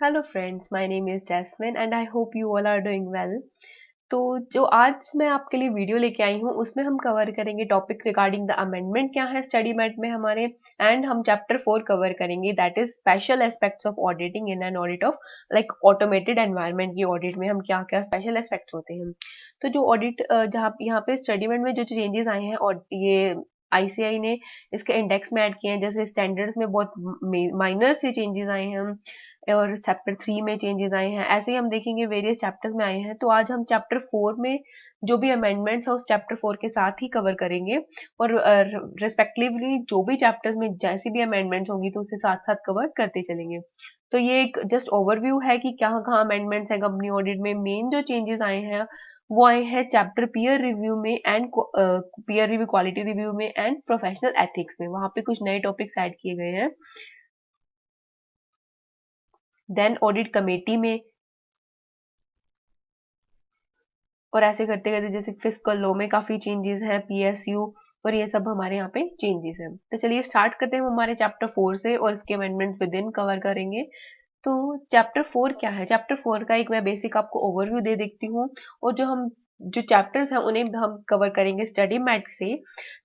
Hello friends, my name is Jasmine and I hope you all are doing well. तो जो आज मैं आपके लिए वीडियो लेके आई हूँ उसमें हम कवर करेंगे टॉपिक रिगार्डिंग द अमेंडमेंट क्या है स्टडी मेट में हमारे। एंड हम चैप्टर 4 कवर करेंगे that is special aspects of auditing in an audit of like automated environment की ऑडिट में हम क्या क्या स्पेशल एस्पेक्ट्स होते हैं। तो जो ऑडिट जहाँ यहाँ पे स्टडी मेट में जो चेंजेस आए हैं और ये आईसीआई ने इसके इंडेक्स में ऐड किए हैं, जैसे स्टैंडर्ड्स में बहुत माइनर से चेंजेस आए हैं और चैप्टर 3 में चेंजेस आए हैं, ऐसे ही हम देखेंगे वेरियस चैप्टर्स में आए हैं। तो आज हम चैप्टर 4 में जो भी अमेंडमेंट्स है उस चैप्टर 4 के साथ ही कवर करेंगे और रिस्पेक्टिवली जो भी चैप्टर्स में जैसी भी अमेंडमेंट्स होंगी तो उसे साथ साथ कवर करते चलेंगे। तो ये एक जस्ट ओवरव्यू है कि कहाँ कहाँ अमेंडमेंट्स है कंपनी ऑडिट में। मेन जो चेंजेस आए हैं वो आए हैं चैप्टर पीयर रिव्यू में and peer review quality review में एंड प्रोफेशनल एथिक्स में, वहां पे कुछ नए टॉपिक्स ऐड किए गए हैं। देन ऑडिट कमेटी में, और ऐसे करते करते जैसे फिस्कल लॉ में काफी चेंजेस हैं, पीएसयू और ये सब हमारे यहाँ पे चेंजेस हैं। तो चलिए स्टार्ट करते हैं हम हमारे चैप्टर 4 से और इसके अमेंडमेंट विद इन कवर करेंगे। तो चैप्टर 4 क्या है? चैप्टर 4 का एक मैं बेसिक आपको ओवरव्यू दे देती हूँ और जो चैप्टर्स हैं उन्हें हम कवर करेंगे स्टडी मैट से,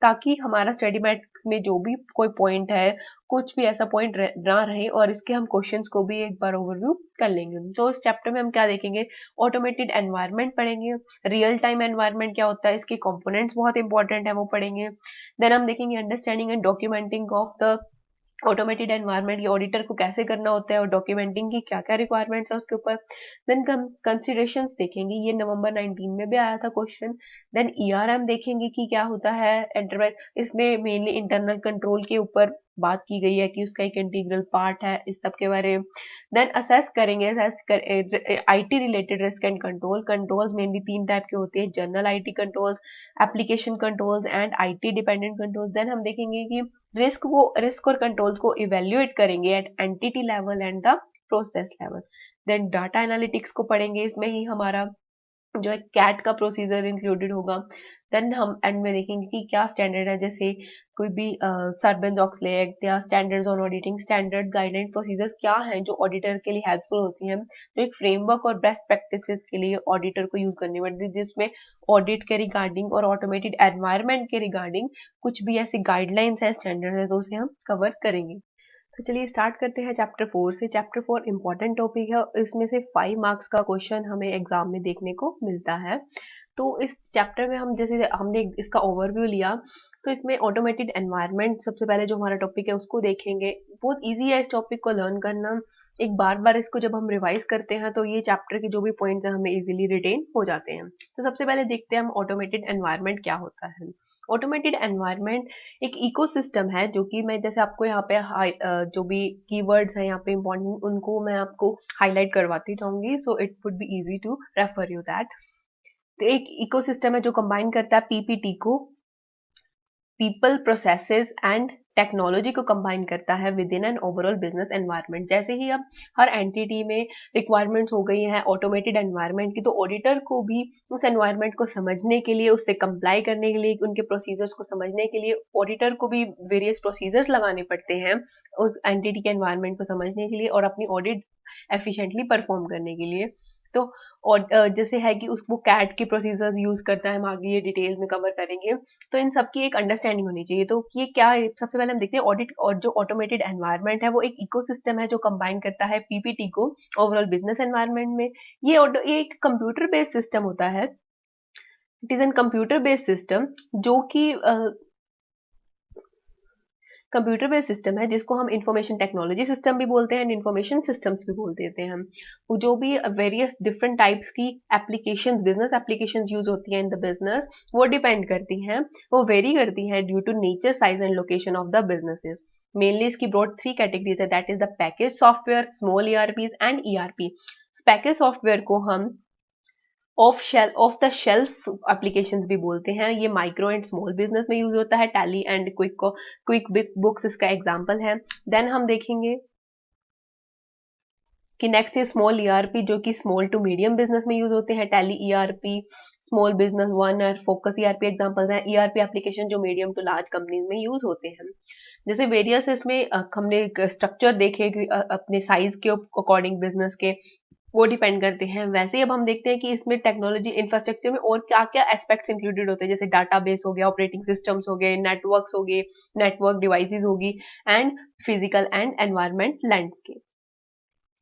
ताकि हमारा स्टडी मैट में जो भी कोई पॉइंट है, कुछ भी ऐसा पॉइंट ना रहे और इसके हम क्वेश्चंस को भी एक बार ओवरव्यू कर लेंगे। तो इस चैप्टर में हम क्या देखेंगे? ऑटोमेटेड एनवायरनमेंट पढ़ेंगे, रियल टाइम एनवायरनमेंट क्या होता है, इसके कंपोनेंट्स बहुत इंपॉर्टेंट है वो पढ़ेंगे। देन हम देखेंगे understanding and documenting of the automated environment, ये ऑडिटर को कैसे करना होता है और डॉक्यूमेंटिंग की क्या क्या रिक्वायरमेंट्स है उसके ऊपर। देन हम कंसिडरेशंस देखेंगे, ये नवंबर 19 में भी आया था क्वेश्चन। देन ईआरएम देखेंगे कि क्या होता है एंटरप्राइज, इसमें मेनली इंटरनल कंट्रोल के ऊपर बात की गई है कि उसका एक इंटीग्रल पार्ट है, इस सब के बारे में। देन असेस करेंगे IT related risk and controls mainly तीन टाइप के होते हैं, general IT controls, application controls and IT dependent controls. Then हम देखेंगे कि रिस्क और कंट्रोल्स को इवेल्युएट करेंगे at entity level and the process level. Then data analytics को पढ़ेंगे, इसमें ही हमारा जो है कैट का प्रोसीजर इंक्लूडेड होगा। देन हम एंड में देखेंगे कि क्या स्टैंडर्ड है, जैसे कोई भी सर्बेन्स-ऑक्सले एक्ट या standards on auditing, standard guideline procedures क्या हैं जो ऑडिटर के लिए हेल्पफुल होती हैं, तो एक फ्रेमवर्क और बेस्ट प्रैक्टिसेस के लिए ऑडिटर को यूज करनी पड़ती है, जिसमें ऑडिट के रिगार्डिंग और ऑटोमेटेड एनवायरनमेंट के रिगार्डिंग कुछ भी ऐसी गाइडलाइंस है, स्टैंडर्ड है, तो उसे हम कवर करेंगे। तो चलिए स्टार्ट करते हैं चैप्टर 4 से। चैप्टर 4 इंपॉर्टेंट टॉपिक है, इसमें से 5 मार्क्स का क्वेश्चन हमें एग्जाम में देखने को मिलता है। तो इस चैप्टर में हम जैसे हमने इसका ओवरव्यू लिया, तो इसमें ऑटोमेटेड एनवायरनमेंट सबसे पहले जो हमारा टॉपिक है उसको देखेंगे। बहुत इजी है इस टॉपिक को लर्न करना, एक बार बार इसको जब हम रिवाइज करते हैं तो ये चैप्टर के जो भी पॉइंट्स हैं हमें इजीली रिटेन हो जाते हैं। तो सबसे पहले देखते हैं हम ऑटोमेटेड एनवायरनमेंट क्या होता है। ऑटोमेटेड एनवायरनमेंट एक इकोसिस्टम है, जो कि मैं जैसे आपको यहाँ पे जो भी कीवर्ड्स हैं यहाँ पे इंपॉर्टेंट उनको मैं आपको हाईलाइट करवाती जाऊंगी, so it would be easy to refer you that. तो एक इकोसिस्टम है जो कंबाइन करता है पीपीटी को, पीपल प्रोसेसेस एंड टेक्नोलॉजी को कंबाइन करता है with in an overall business environment. जैसे ही अब हर एंटिटी में रिक्वायरमेंट्स हो गई है ऑटोमेटेड एनवायरनमेंट की, तो ऑडिटर को भी उस एनवायरनमेंट को समझने के लिए, उससे कंप्लाई करने के लिए, उनके प्रोसीजर्स को समझने के लिए ऑडिटर को भी वेरियस प्रोसीजर्स लगाने पड़ते हैं उस एंटिटी के एनवायरनमेंट को समझने के लिए और अपनी ऑडिट एफिशिएंटली परफॉर्म करने के लिए। तो और जैसे है कि उसको कैट के प्रोसीजर्स यूज करता है, हम आगे ये डिटेल में कवर करेंगे। तो इन सब की एक अंडरस्टैंडिंग होनी चाहिए। तो ये क्या है, सबसे पहले हम देखते हैं ऑडिट और जो ऑटोमेटेड एनवायरनमेंट है वो एक इकोसिस्टम है जो कंबाइन करता है पीपीटी को ओवरऑल बिजनेस एनवायरनमेंट में। ये एक कंप्यूटर बेस्ड सिस्टम होता है, it is an computer based system जो कि कंप्यूटर बेस्ड सिस्टम है जिसको हम इंफॉर्मेशन टेक्नोलॉजी सिस्टम भी बोलते हैं, इंफॉर्मेशन सिस्टम्स भी बोल देते हैं हम। वो जो भी वेरियस डिफरेंट टाइप्स की एप्लीकेशंस, बिजनेस एप्लीकेशंस यूज होती हैं इन द बिजनेस, वो डिपेंड करती हैं, वो वेरी करती हैं due to nature, size and location of the businesses. Mainly इसकी ब्रॉड 3 कैटेगरीज है, that is the package software, small ERPs and ERP. Package software को हम ऑफ द शेल्फ एप्लीकेशंस भी बोलते हैं। ये माइक्रो एंड स्मॉल बिजनेस में use होता है, टैली एंड क्विक बुक्स इसका एग्जांपल है। देन हम देखेंगे कि नेक्स्ट है स्मॉल ईआरपी, जो कि स्मॉल टू मीडियम बिजनेस में यूज होते हैं, tally ERP, small business one और फोकस ईआरपी एग्जांपल्स हैं। ईआरपी एप्लीकेशन जो मीडियम टू लार्ज कंपनीज में यूज होते हैं। जैसे वेरियस इसमें हमने स्ट्रक्चर देखे कि अपने साइज के अकॉर्डिंग बिजनेस के वो डिपेंड करते हैं। वैसे ही अब हम देखते हैं कि इसमें टेक्नोलॉजी इंफ्रास्ट्रक्चर में और क्या-क्या एस्पेक्ट्स इंक्लूडेड होते हैं, जैसे डाटाबेस हो गया, ऑपरेटिंग सिस्टम्स हो गए, नेटवर्क्स हो गए, नेटवर्क डिवाइसेस होगी and physical and environment landscape.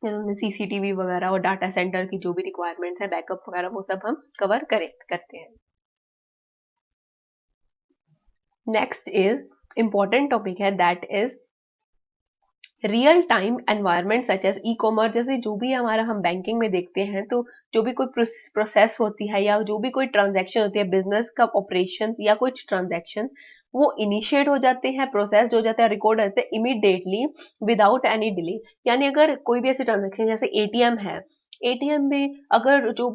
इसमें सीसीटीवी वगैरह और डाटा सेंटर की जो भी रिक्वायरमेंट्स है, बैकअप वगैरह, वो सब हम कवर करते हैं। नेक्स्ट इज इम्पोर्टेंट टॉपिक है, that is real time environment such as e commerce. जैसे जो भी हमारा हम बैंकिंग में देखते हैं, तो जो भी कोई प्रोसेस होती है या जो भी कोई ट्रांजैक्शन होती है, बिजनेस का ऑपरेशन या कुछ ट्रांजैक्शन, वो इनिशिएट हो जाते हैं, प्रोसेस्ड हो जाते हैं, रिकॉर्ड होते हैं इमीडिएटली विदाउट एनी डिले। यानी अगर कोई भी ऐसी ट्रांजैक्शन, जैसे एटीएम है, एटीएम में अगर जो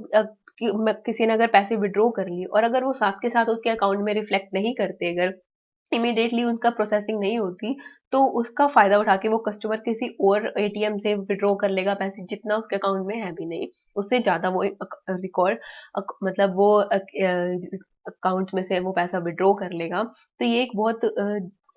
किसी ने अगर पैसे विड्रॉ कर लिए और अगर वो साथ के साथ उसके अकाउंट में रिफ्लेक्ट नहीं करते, अगर इमीडिएटली उनका प्रोसेसिंग नहीं होती, तो उसका फायदा उठा के वो कस्टमर किसी और एटीएम से विड्रॉ कर लेगा पैसे, जितना उसके अकाउंट में है भी नहीं, उससे ज्यादा वो रिकॉर्ड मतलब वो अकाउंट में से वो पैसा विड्रॉ कर लेगा। तो ये एक बहुत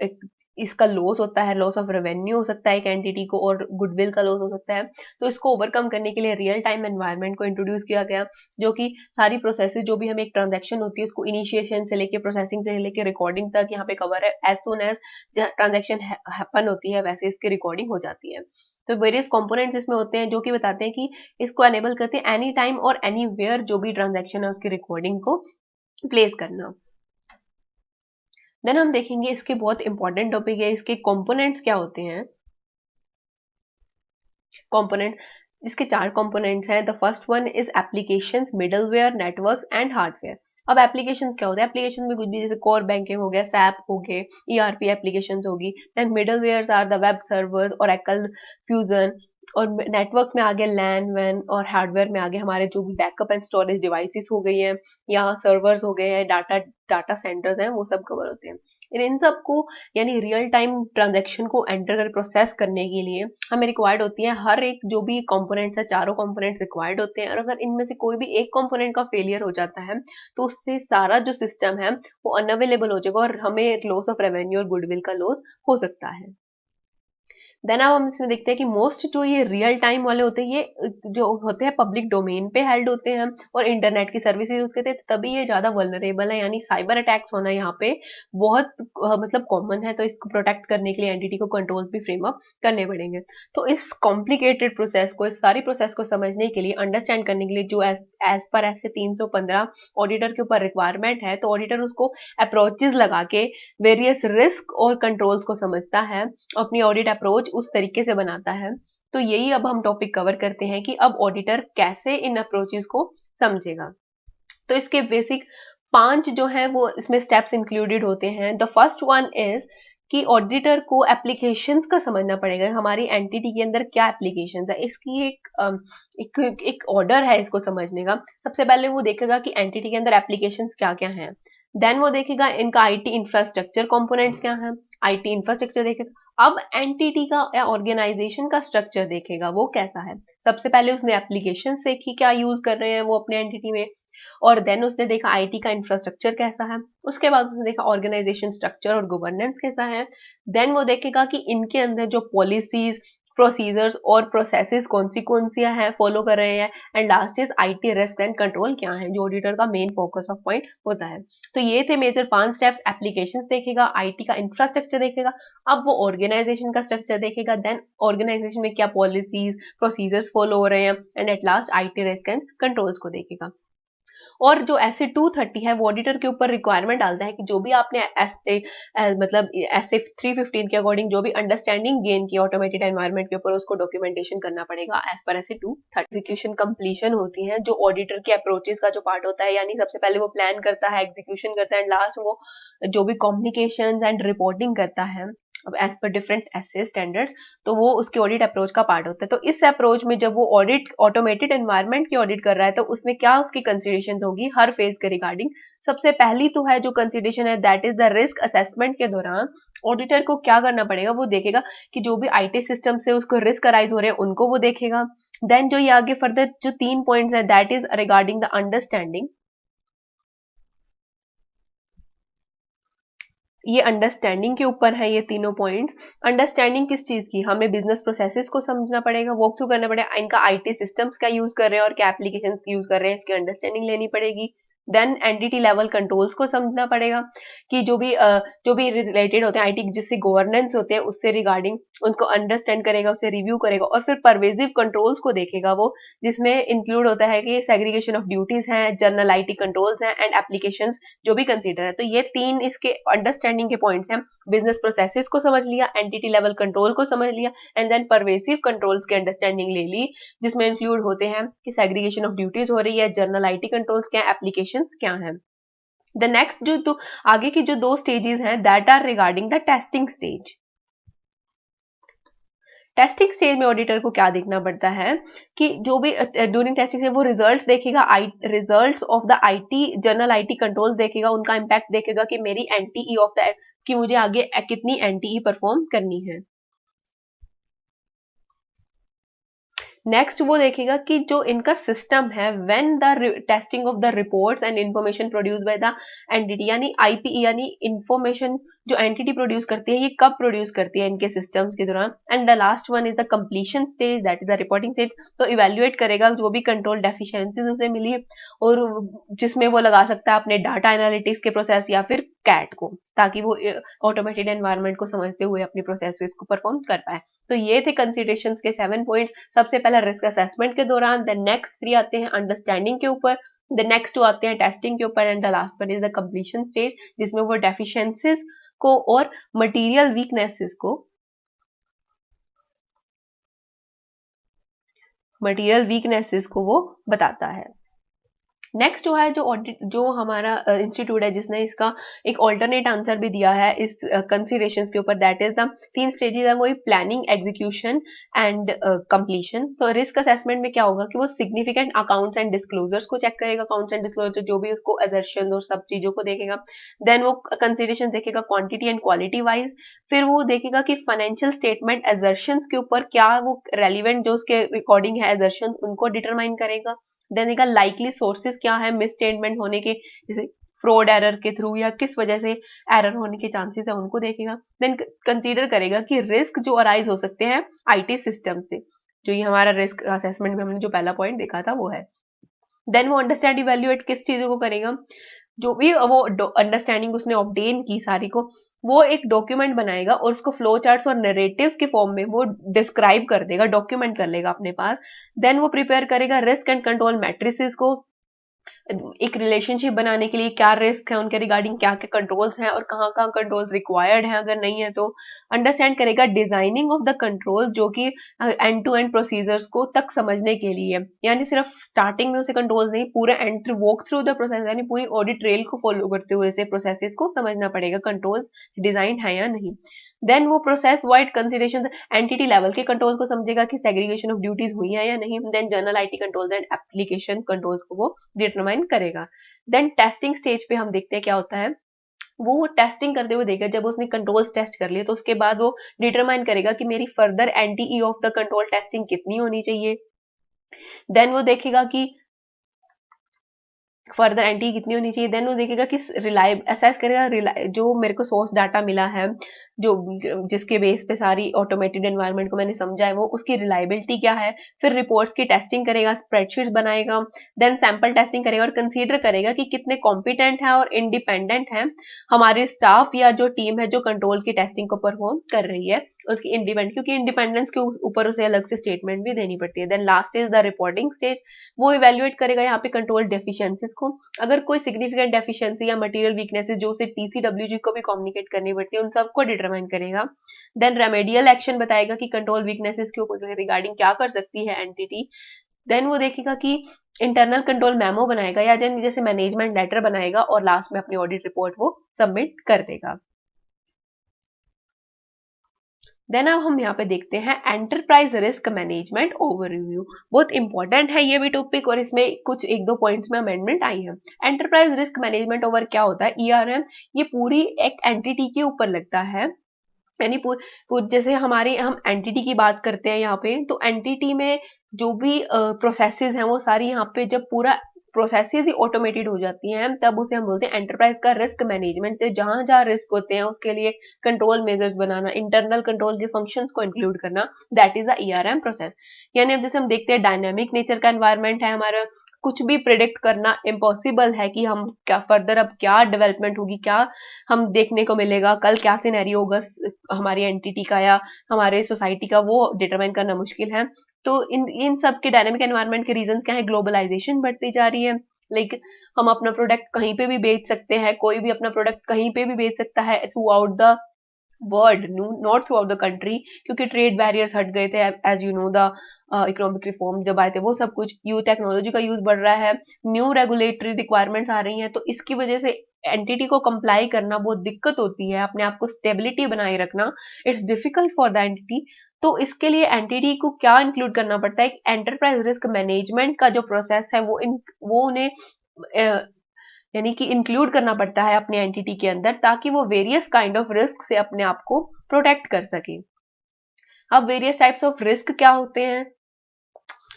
एक इसका लॉस होता है, लॉस ऑफ रेवेन्यू हो सकता है एक एंटिटी को, और गुडविल का लॉस हो सकता है। तो इसको ओवरकम करने के लिए रियल टाइम एनवायरनमेंट को इंट्रोड्यूस किया गया, जो कि सारी प्रोसेसेस, जो भी हमें एक ट्रांजैक्शन होती है, उसको इनिशिएशन से लेके, प्रोसेसिंग से लेके रिकॉर्डिंग तक यहाँ पे कवर है। As soon as transaction happen होती है, वैसे इसकी रिकॉर्डिंग हो जाती है। तो वेरियस कंपोनेंट्स इसमें होते हैं जो कि बताते हैं कि इसको एनेबल करते हैं एनी टाइम और एनी वेयर जो भी ट्रांजैक्शन है उसकी रिकॉर्डिंग को प्लेस करना। देन हम देखेंगे इसके बहुत इंपॉर्टेंट टॉपिक है, इसके कंपोनेंट्स क्या होते हैं। कंपोनेंट, इसके 4 कंपोनेंट्स हैं। The first one is applications, middleware, network and hardware. अब एप्लीकेशंस क्या होता है? एप्लीकेशन में कुछ भी, जैसे कोर बैंकिंग हो गया, सैप हो गए, ईआरपी एप्लीकेशंस होगी। Then middlewares are the web servers, Oracle, fusion. और नेटवर्क में आगे लैन वैन, और हार्डवेयर में आगे हमारे जो भी बैकअप एंड स्टोरेज डिवाइसेस हो गई हैं, या सर्वर्स हो गए हैं, डाटा डाटा सेंटर्स हैं, वो सब कवर होते हैं। इन सब को, यानी रियल टाइम ट्रांजेक्शन को एंटर कर प्रोसेस करने के लिए हमें रिक्वायर्ड होती है, हर एक जो भी कंपोनेंट्स है, चारों कंपोनेंट्स रिक्वायर्ड होते हैं। और अगर इनमें से कोई भी एक कंपोनेंट का फेलियर हो जाता है, तो उससे सारा जो सिस्टम है वो अनअवेलेबल हो जाएगा और हमें लॉस ऑफ रेवेन्यू और गुडविल का लॉस हो सकता है। देन अब हम इसमें देखते हैं कि मोस्ट जो ये रियल टाइम वाले होते हैं, ये जो होते हैं पब्लिक डोमेन पे हेल्ड होते हैं और इंटरनेट की सर्विसेज यूज करते हैं, तभी ये ज्यादा वल्नरेबल है। यानी साइबर अटैक्स होना यहाँ पे बहुत मतलब कॉमन है। तो इसको प्रोटेक्ट करने के लिए एंटिटी को कंट्रोल भी फ्रेम अप करने पड़ेंगे। तो इस कॉम्प्लिकेटेड प्रोसेस को, इस सारी प्रोसेस को समझने के लिए, अंडरस्टैंड करने के लिए, जो एज पर ऐसे 315 ऑडिटर के ऊपर रिक्वायरमेंट है, तो ऑडिटर उसको अप्रोचेस लगा के वेरियस रिस्क और कंट्रोल्स को समझता है, अपनी ऑडिट अप्रोच उस तरीके से बनाता है। तो यही अब हम टॉपिक कवर करते हैं कि अब ऑडिटर कैसे इन अप्रोचेस को समझेगा। तो इसके बेसिक 5 जो है वो इसमें स्टेप्स इंक्लूडेड होते हैं। द फर्स्ट वन इज कि ऑडिटर को एप्लीकेशंस का समझना पड़ेगा, हमारी एंटिटी के अंदर क्या एप्लीकेशंस है, इसकी एक ऑर्डर है इसको समझने का। सबसे पहले वो देखेगा कि एंटिटी के अंदर एप्लीकेशंस क्या क्या हैं। देन वो देखेगा इनका आईटी इंफ्रास्ट्रक्चर कंपोनेंट्स क्या हैं, आईटी इंफ्रास्ट्रक्चर देखेगा। अब एंटिटी का या ऑर्गेनाइजेशन का स्ट्रक्चर देखेगा, वो कैसा है। सबसे पहले उसने एप्लीकेशन देखी, क्या यूज कर रहे हैं वो अपने एंटिटी में, और देन उसने देखा आईटी का इंफ्रास्ट्रक्चर कैसा है। उसके बाद उसने देखा ऑर्गेनाइजेशन स्ट्रक्चर और गवर्नेंस कैसा है। देन वो देखेगा कि इनके अंदर जो पॉलिसीज, प्रोसीजर्स और प्रोसेसेस कौन सी है, फॉलो कर रहे हैं। And last is IT risk and control क्या है, जो ऑडिटर का मेन फोकस ऑफ पॉइंट होता है। तो ये थे मेजर 5 स्टेप्स। एप्लीकेशंस देखेगा, आईटी का इंफ्रास्ट्रक्चर देखेगा, अब वो ऑर्गेनाइजेशन का स्ट्रक्चर देखेगा, देन ऑर्गेनाइजेशन में क्या पॉलिसीज, प्रोसीजर्स फॉलो हो रहे हैं, and at last IT risk and controls को देखेगा। और जो ऐसे 230 है वो ऑडिटर के ऊपर रिक्वायरमेंट डालता है कि जो भी आपने मतलब ऐसे 315 के अकॉर्डिंग जो भी अंडरस्टैंडिंग गेन की ऑटोमेटेड एनवायरनमेंट के ऊपर, उसको डॉक्यूमेंटेशन करना पड़ेगा एज पर ऐसे 230। एग्जीक्यूशन कंप्लीशन होती है, जो ऑडिटर के अप्रोचेस का जो पार्ट होता है, यानी सबसे पहले वो प्लान करता है, एग्जीक्यूशन करता है, एंड लास्ट वो जो भी कम्युनिकेशन एंड रिपोर्टिंग करता है अब as per different S A standards, तो वो उसके ऑडिट अप्रोच का पार्ट होता है। तो इस अप्रोच में जब वो ऑडिट ऑटोमेटेड एनवायरनमेंट की ऑडिट कर रहा है, तो उसमें क्या उसकी कंसिडरेशन होगी हर फेज के रिगार्डिंग। सबसे पहली तो है जो कंसिडरेशन है, that is the risk assessment के दौरान ऑडिटर को क्या करना पड़ेगा, वो देखेगा कि जो भी आईटी सिस्टम से उसको रिस्क अराइज हो रहे हैं उनको वो देखेगा। देन जो ये आगे फर्दर जो 3 पॉइंट्स है, that is regarding the understanding ये अंडरस्टैंडिंग के ऊपर है ये तीनों पॉइंट्स। अंडरस्टैंडिंग किस चीज की, हमें बिजनेस प्रोसेसेस को समझना पड़ेगा, वॉक थ्रू करना पड़ेगा, इनका आईटी सिस्टम्स क्या यूज कर रहे हैं और क्या एप्लीकेशंस यूज कर रहे हैं, इसकी अंडरस्टैंडिंग लेनी पड़ेगी। देन एंटिटी लेवल कंट्रोल्स को समझना पड़ेगा कि जो भी रिलेटेड होते हैं आईटी जिससे गवर्नेंस होते हैं उससे रिगार्डिंग उनको अंडरस्टैंड करेगा, उसे रिव्यू करेगा और फिर परवेजिव कंट्रोल्स को देखेगा वो, जिसमें इंक्लूड होता है कि सेग्रीगेशन ऑफ ड्यूटीज हैं, जर्नल आईटी कंट्रोल्स हैं एंड एप्लीकेशंस जो भी कंसीडर है। तो ये तीन इसके अंडरस्टैंडिंग के पॉइंट्स हैं। बिजनेस प्रोसेसेस को समझ लिया, एंटिटी लेवल कंट्रोल को समझ लिया एंड देन परवेसिव कंट्रोल्स की अंडरस्टैंडिंग ले ली, जिसमें इंक्लूड होते हैं कि सेग्रीगेशन ऑफ ड्यूटीज हो रही है, जर्नल आईटी कंट्रोल्स क्या, एप्लीकेशंस क्या है। द नेक्स्ट जो तो आगे की जो दो स्टेजेस हैं that are regarding the testing stage. Testing stage में ऑडिटर को क्या देखना पड़ता है कि जो भी ड्यूरिंग टेस्टिंग से वो रिजल्ट्स देखेगा, results of the IT journal IT controls देखेगा, उनका इंपैक्ट देखेगा कि मेरी एनटीई ऑफ द कि मुझे आगे कितनी एनटीई परफॉर्म करनी है। नेक्स्ट वो देखेगा कि जो इनका सिस्टम है when the testing of the reports and information produce by the entity, यानी आईपी यानी इंफॉर्मेशन जो एंटिटी प्रोड्यूस करती है ये कब प्रोड्यूस करती है इनके सिस्टम्स के दौरान। And the last one is the completion stage that is the reporting stage. तो इवेल्युएट करेगा जो भी कंट्रोल डेफिशिएंसीज उसे मिली है और जिसमें वो लगा सकता है अपने डाटा एनालिटिक्स के प्रोसेस या फिर कैट को, ताकि वो ऑटोमेटेड एनवायरनमेंट को समझते हुए अपनी प्रोसेस को परफॉर्म कर पाए। तो ये थे कंसिडरेशंस के 7 पॉइंट्स। सबसे पहला रिस्क असेसमेंट के दौरान, द नेक्स्ट 3 आते हैं अंडरस्टैंडिंग के ऊपर, द नेक्स्ट 2 आते हैं टेस्टिंग के ऊपर and the last one is the completion stage, जिसमें वो डेफिशिएंसीज को और मटेरियल वीकनेसेस को वो बताता है। नेक्स्ट जो है जो हमारा इंस्टीट्यूट है जिसने इसका एक ऑल्टरनेट आंसर भी दिया है इस कंसीडरेशंस के ऊपर, दैट इज द 3 स्टेजेस है वही प्लानिंग, एग्जीक्यूशन एंड कंप्लीशन। तो रिस्क असेसमेंट में क्या होगा कि वो सिग्निफिकेंट अकाउंट्स एंड डिस्क्लोजर्स को चेक करेगा, अकाउंट्स एंड डिस्क्लोजर जो भी उसको असर्शन और सब चीजों को देखेगा। देन वो कंसीडरेशन देखेगा क्वांटिटी एंड क्वालिटी वाइज, फिर वो देखेगा कि फाइनेंशियल स्टेटमेंट असर्शंस के ऊपर क्या वो रेलिवेंट जो उसके रिकॉर्डिंग है असर्शन उनको डिटरमाइन करेगा। देन देखा लाइकली सोर्सेज क्या है मिसस्टेटमेंट होने के, जैसे फ्रॉड एरर के थ्रू या किस वजह से एरर होने के चांसेस है उनको देखेगा। देन कंसीडर करेगा कि रिस्क जो अराइज हो सकते हैं आईटी सिस्टम से, जो ये हमारा रिस्क असेसमेंट में हमने जो पहला पॉइंट देखा था वो है। देन वो अंडरस्टैंड इवेल्युएट किस चीजों को करेगा, जो भी वो अंडरस्टैंडिंग उसने ऑब्टेन की सारी को वो एक डॉक्यूमेंट बनाएगा और उसको फ्लो चार्ट्स और नरेटिव्स के फॉर्म में वो डिस्क्राइब कर देगा, डॉक्यूमेंट कर लेगा अपने पास। देन वो प्रिपेयर करेगा रिस्क एंड कंट्रोल मैट्रिसेस को, एक रिलेशनशिप बनाने के लिए क्या रिस्क है उनके रिगार्डिंग, क्या क्या कंट्रोल्स हैं और कहाँ कहाँ कंट्रोल्स रिक्वायर्ड हैं, अगर नहीं है तो अंडरस्टैंड करेगा डिजाइनिंग ऑफ द कंट्रोल जो कि एंड टू एंड प्रोसीजर्स को तक समझने के लिए, यानी सिर्फ स्टार्टिंग में उसे कंट्रोल्स नहीं, पूरे and walk through the process यानी पूरी ऑडिट ट्रेल को फॉलो करते हुए इसे प्रोसेसेस को समझना पड़ेगा कंट्रोल्स डिजाइन है या नहीं। देन वो process wide consideration entity level के कंट्रोल को समझेगा कि सेग्रीगेशन ऑफ ड्यूटीज हुई है या नहीं। Then general IT controls and application controls को वो डिटरमाइन करेगा। देन टेस्टिंग स्टेज पे हम देखते हैं क्या होता है, वो टेस्टिंग करते हुए देखेगा जब उसने कंट्रोल्स टेस्ट कर लिए तो उसके बाद वो डिटरमाइन करेगा कि मेरी फर्दर एनटीई ऑफ द कंट्रोल टेस्टिंग कितनी होनी चाहिए। देन वो देखेगा कि फर्दर एंटी कितनी होनी चाहिए। देन वो देखेगा कि रिलायब असेस करेगा जो मेरे को सोर्स डाटा मिला है जो जिसके बेस पे सारी ऑटोमेटेड एनवायरनमेंट को मैंने समझा है वो उसकी रिलायबिलिटी क्या है। फिर रिपोर्ट्स की टेस्टिंग करेगा, स्प्रेडशीट्स बनाएगा, देन सैंपल टेस्टिंग करेगा और कंसीडर करेगा कि कितने कॉम्पिटेंट है और इंडिपेंडेंट है हमारे स्टाफ या जो टीम है जो कंट्रोल की टेस्टिंग को परफॉर्म कर रही है उसकी इंडिपेंडेंट, क्योंकि इंडिपेंडेंस के ऊपर उसे अलग से स्टेटमेंट भी देनी पड़ती है। Then last is the reporting stage, वो इवेल्युएट करेगा यहाँ पे कंट्रोल डेफिशिएंसीज को, अगर कोई सिग्निफिकेंट डेफिशिएंसी या मटेरियल वीकनेसेस जो उसे टीसीडब्ल्यूजी को भी कम्युनिकेट करनी पड़ती है उन सबको डिटरमाइन करेगा। देन रेमेडियल एक्शन बताएगा कि कंट्रोल वीकनेसेस के ऊपर रिगार्डिंग क्या कर सकती है एंटिटी। देन वो देखेगा कि इंटरनल कंट्रोल मेमो बनाएगा या जैसे मैनेजमेंट लेटर बनाएगा और लास्ट में अपनी ऑडिट रिपोर्ट वो सबमिट कर देगा। देन अब हम यहाँ पे देखते हैं एंटरप्राइज रिस्क मैनेजमेंट ओवरव्यू। बहुत इंपॉर्टेंट है ये भी टॉपिक और इसमें कुछ एक दो पॉइंट्स में अमेंडमेंट आई है। एंटरप्राइज रिस्क मैनेजमेंट ओवर क्या होता है, ईआरएम ये पूरी एक एंटिटी के ऊपर लगता है, यानी जैसे हमारी हम एंटिटी की बात करते हैं यहाँ पे तो एंटिटी में जो भी प्रोसेसेस हैं वो सारी यहाँ पे जब पूरा प्रोसेसेस ही ऑटोमेटेड हो जाती हैं, तब उसे हम बोलते हैं एंटरप्राइज का रिस्क मैनेजमेंट। जहां जहां रिस्क होते हैं उसके लिए कंट्रोल मेजर्स बनाना, इंटरनल कंट्रोल के फंक्शंस को इंक्लूड करना, that is the ERM process. यानी अब जैसे हम देखते हैं डायनामिक नेचर का एनवायरनमेंट है हमारा, कुछ भी प्रिडिक्ट करना इम्पॉसिबल है कि हम क्या फर्दर अब क्या डेवलपमेंट होगी, क्या हम देखने को मिलेगा, कल क्या सिनेरियो होगा हमारी एंटिटी का या हमारे सोसाइटी का, वो डिटरमाइन करना मुश्किल है। तो इन सब के डायनेमिक एनवायरनमेंट के रीजंस क्या है? ग्लोबलाइजेशन बढ़ती जा रही है, लाइक हम अपना प्रोडक्ट कहीं पे भी बेच सकते हैं, कोई भी अपना प्रोडक्ट कहीं पे भी बेच सकता है throughout the world, not throughout the country, क्योंकि ट्रेड बैरियर्स हट गए थे, as you know the economic reform जब आए थे वो सब कुछ, यू टेक्नोलॉजी का यूज बढ़ रहा है, न्यू रेगुलेटरी रिक्वायरमेंट्स आ रही हैं, तो इसकी वजह से एंटिटी को कंप्लाई करना बहुत दिक्कत होती है, अपने आप को स्टेबिलिटी बनाए रखना, it's difficult for the entity. तो इसके लिए एंटिटी को क्या इंक्लूड करना पड़ता है? एंटरप्राइज रिस्क मैनेजमेंट का जो प्रोसेस है वो उन्हें यानी कि इंक्लूड करना पड़ता है अपने एंटिटी के अंदर, ताकि वो वेरियस काइंड ऑफ रिस्क से अपने आप को प्रोटेक्ट कर सके। अब वेरियस टाइप्स ऑफ रिस्क क्या होते हैं?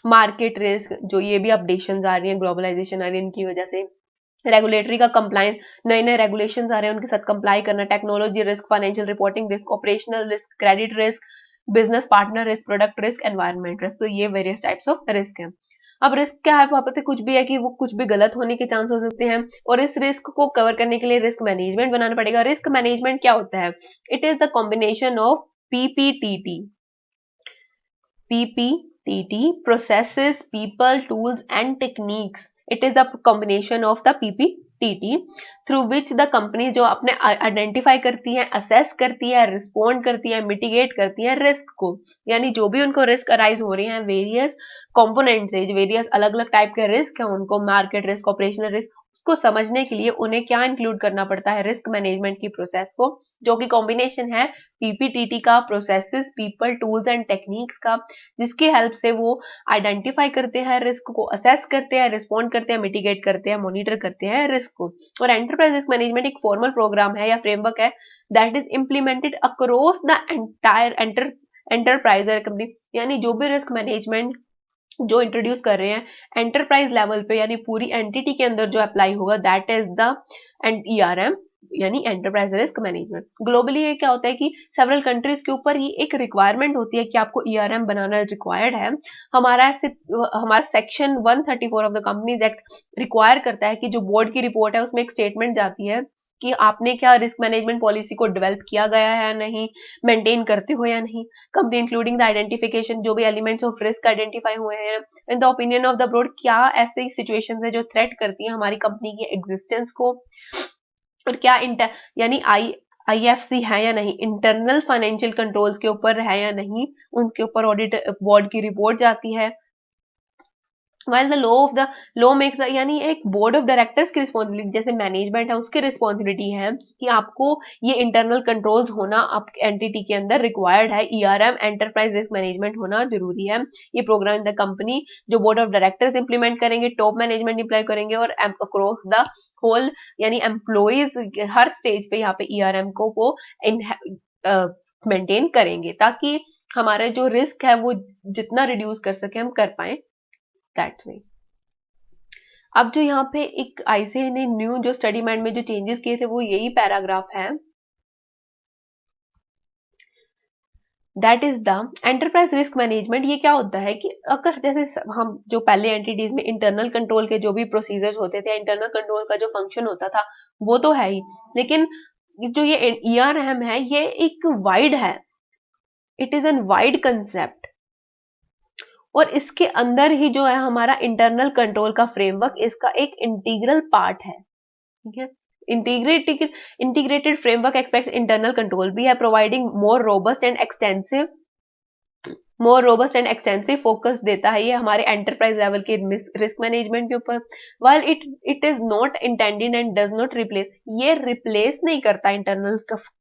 मार्केट रिस्क, जो ये भी अपडेशन आ रही है, ग्लोबलाइजेशन आ रही है, इनकी वजह से रेगुलेटरी का कंप्लायंस, नए नए रेगुलेशंस आ रहे हैं, उनके साथ कंप्लाई करना, technology risk, financial reporting risk, operational risk, credit risk, business partner risk, product risk, environment risk. तो ये वेरियस टाइप्स ऑफ रिस्क है। अब रिस्क क्या है? वहां पर कुछ भी है कि वो कुछ भी गलत होने के चांस हो सकते हैं, और इस रिस्क को कवर करने के लिए रिस्क मैनेजमेंट बनाना पड़ेगा। रिस्क मैनेजमेंट क्या होता है? It is the combination of PPTT, processes, people, tools and techniques. It is the combination of the PPTT through which the company जो अपने आइडेंटिफाई करती है, असेस करती है, रिस्पॉन्ड करती है, मिटिगेट करती है रिस्क को। यानी जो भी उनको रिस्क अराइज हो रही हैं वेरियस कंपोनेंट से, वेरियस अलग अलग टाइप के रिस्क है उनको, मार्केट रिस्क, ऑपरेशनल रिस्क, उसको समझने के लिए उन्हें क्या इंक्लूड करना पड़ता है? रिस्क मैनेजमेंट की प्रोसेस को, जो कि कॉम्बिनेशन है पीपीटीटी का, processes, people, tools and techniques का, जिसकी हेल्प से वो आइडेंटिफाई करते हैं रिस्क को, असेस करते हैं, रिस्पॉन्ड करते हैं, मिटिगेट करते हैं, मॉनिटर करते हैं रिस्क को। और एंटरप्राइज रिस्क मैनेजमेंट एक फॉर्मल प्रोग्राम है या फ्रेमवर्क है that is implemented across the entire enterprise company. यानी जो भी रिस्क मैनेजमेंट जो इंट्रोड्यूस कर रहे हैं एंटरप्राइज लेवल पे, यानी पूरी एंटिटी के अंदर जो अप्लाई होगा, दैट इज द ईआरएम, यानी एंटरप्राइज रिस्क मैनेजमेंट। ग्लोबली ये क्या होता है कि सेवरल कंट्रीज के ऊपर ये एक रिक्वायरमेंट होती है कि आपको ईआरएम बनाना रिक्वायर्ड है। हमारा section 134 of the companies act require करता है कि जो बोर्ड की रिपोर्ट है उसमें एक स्टेटमेंट जाती है कि आपने क्या रिस्क मैनेजमेंट पॉलिसी को डेवलप किया गया है या नहीं, मेंटेन करते हो या नहीं, कंपनी इंक्लूडिंग द आइडेंटिफिकेशन, जो भी एलिमेंट्स ऑफ रिस्क आइडेंटिफाई हुए हैं in the opinion of the board, क्या ऐसी सिचुएशंस है जो थ्रेट करती हैं हमारी कंपनी की एग्जिस्टेंस को, और क्या यानी आईएफसी है या नहीं, इंटरनल फाइनेंशियल कंट्रोल्स के ऊपर है या नहीं, उनके ऊपर ऑडिट बोर्ड की रिपोर्ट जाती है। while the law makes the, यानी एक बोर्ड ऑफ डायरेक्टर्स की रिस्पॉन्सिबिलिटी, जैसे मैनेजमेंट है उसकी रिस्पॉन्सिबिलिटी है कि आपको ये इंटरनल कंट्रोल्स होना आप एंटिटी के अंदर रिक्वायर्ड है, ईआरएम एंटरप्राइज रिस्क मैनेजमेंट होना जरूरी है। ये प्रोग्राम इन द कंपनी जो बोर्ड ऑफ डायरेक्टर्स इंप्लीमेंट करेंगे, टॉप मैनेजमेंट इंप्लाई करेंगे, और अक्रॉस द होल यानी एम्प्लॉइज हर स्टेज पे यहाँ पे ईआरएम को वो मेंटेन करेंगे, ताकि हमारे जो रिस्क है वो जितना रिड्यूस कर सके हम कर पाए, दैट वे। अब जो यहाँ पे एक आईसीए ने न्यू जो स्टडी माइंड में जो चेंजेस किए थे वो यही पैराग्राफ है, that is the enterprise risk management. ये क्या होता है कि अगर जैसे हम जो पहले एंटिटीज में इंटरनल कंट्रोल के जो भी प्रोसीजर्स होते थे, इंटरनल कंट्रोल का जो फंक्शन होता था वो तो है ही, लेकिन जो ये ईआरएम है ये एक वाइड है, it is an wide concept, और इसके अंदर ही जो है हमारा इंटरनल कंट्रोल का फ्रेमवर्क इसका एक इंटीग्रल पार्ट है, ठीक है। Integrated framework aspects internal control भी है, providing more robust and extensive focus देता है ये हमारे एंटरप्राइज लेवल के रिस्क मैनेजमेंट के ऊपर। While it is not intended and does not replace, ये रिप्लेस नहीं करता इंटरनल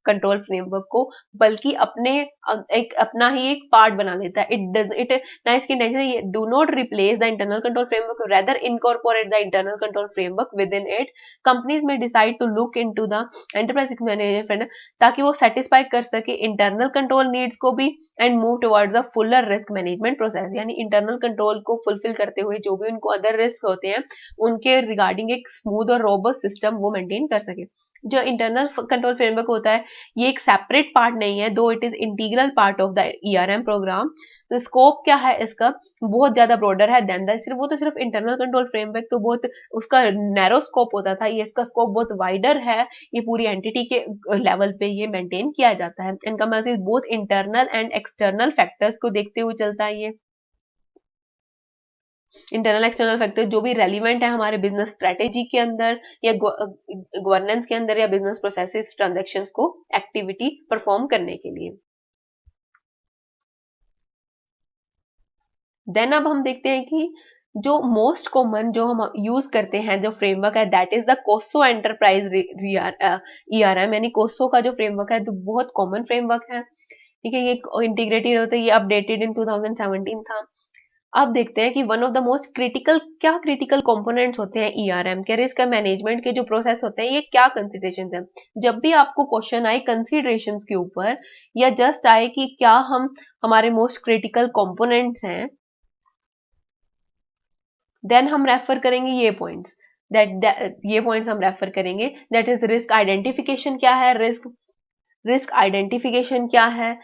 कंट्रोल फ्रेमवर्क को, बल्कि अपना ही एक पार्ट बना लेता है। इट ना इसकी इंटेंशन ये do not replace the internal control framework, rather incorporate the internal control framework within it. Companies में decide to look into the enterprise management ताकि वो सेटिस्फाई कर सके इंटरनल कंट्रोल नीड्स को भी and move towards the full regular risk management process, यानी internal control को fulfil करते हुए जो भी उनको अदर रिस्क होते हैं उनके रिगार्डिंग एक स्मूथ और रोबस्ट सिस्टम वो मेंटेन कर सके। जो इंटरनल कंट्रोल फ्रेमवर्क होता है ये एक सेपरेट पार्ट नहीं है, though it is integral part of the ERM program. तो स्कोप क्या है इसका, बहुत ज्यादा ब्रॉडर है देन द सिर्फ, वो तो सिर्फ इंटरनल कंट्रोल फ्रेमवर्क तो बहुत उसका नैरो स्कोप होता था, ये इसका स्कोप बहुत वाइडर है, ये पूरी एंटिटी के लेवल पे ये मेंटेन किया जाता है। Encompasses both internal and external factors को देखते हुए चलता है ये। इंटरनल एक्सटर्नल फैक्टर जो भी रेलिवेंट है हमारे बिजनेस स्ट्रेटेजी के अंदर या गवर्नेंस के अंदर या बिजनेस प्रोसेसेस ट्रांजैक्शंस को एक्टिविटी परफॉर्म करने के लिए। देन अब हम देखते हैं कि जो मोस्ट कॉमन जो हम यूज करते हैं जो फ्रेमवर्क है दैट इज द कोसो एंटरप्राइज ईआरएम, यानी कोसो का जो फ्रेमवर्क है तो बहुत कॉमन फ्रेमवर्क है, ठीक है। ये इंटीग्रेटेड होता है, ये अपडेटेड इन 2017 था। अब देखते हैं कि one of the most critical, क्या क्रिटिकल कंपोनेंट्स होते हैं ईआरएम के, रिस्क मैनेजमेंट के जो प्रोसेस होते हैं ये क्या कंसिडरेशंस है। जब भी आपको क्वेश्चन आए कंसिडरेशंस के ऊपर या जस्ट आए कि क्या हम हमारे मोस्ट क्रिटिकल कंपोनेंट्स हैं, देन हम रेफर करेंगे ये पॉइंट्स, ये पॉइंट्स हम रेफर करेंगे। दैट इज रिस्क आइडेंटिफिकेशन क्या है, रिस्क आइडेंटिफिकेशन क्या है,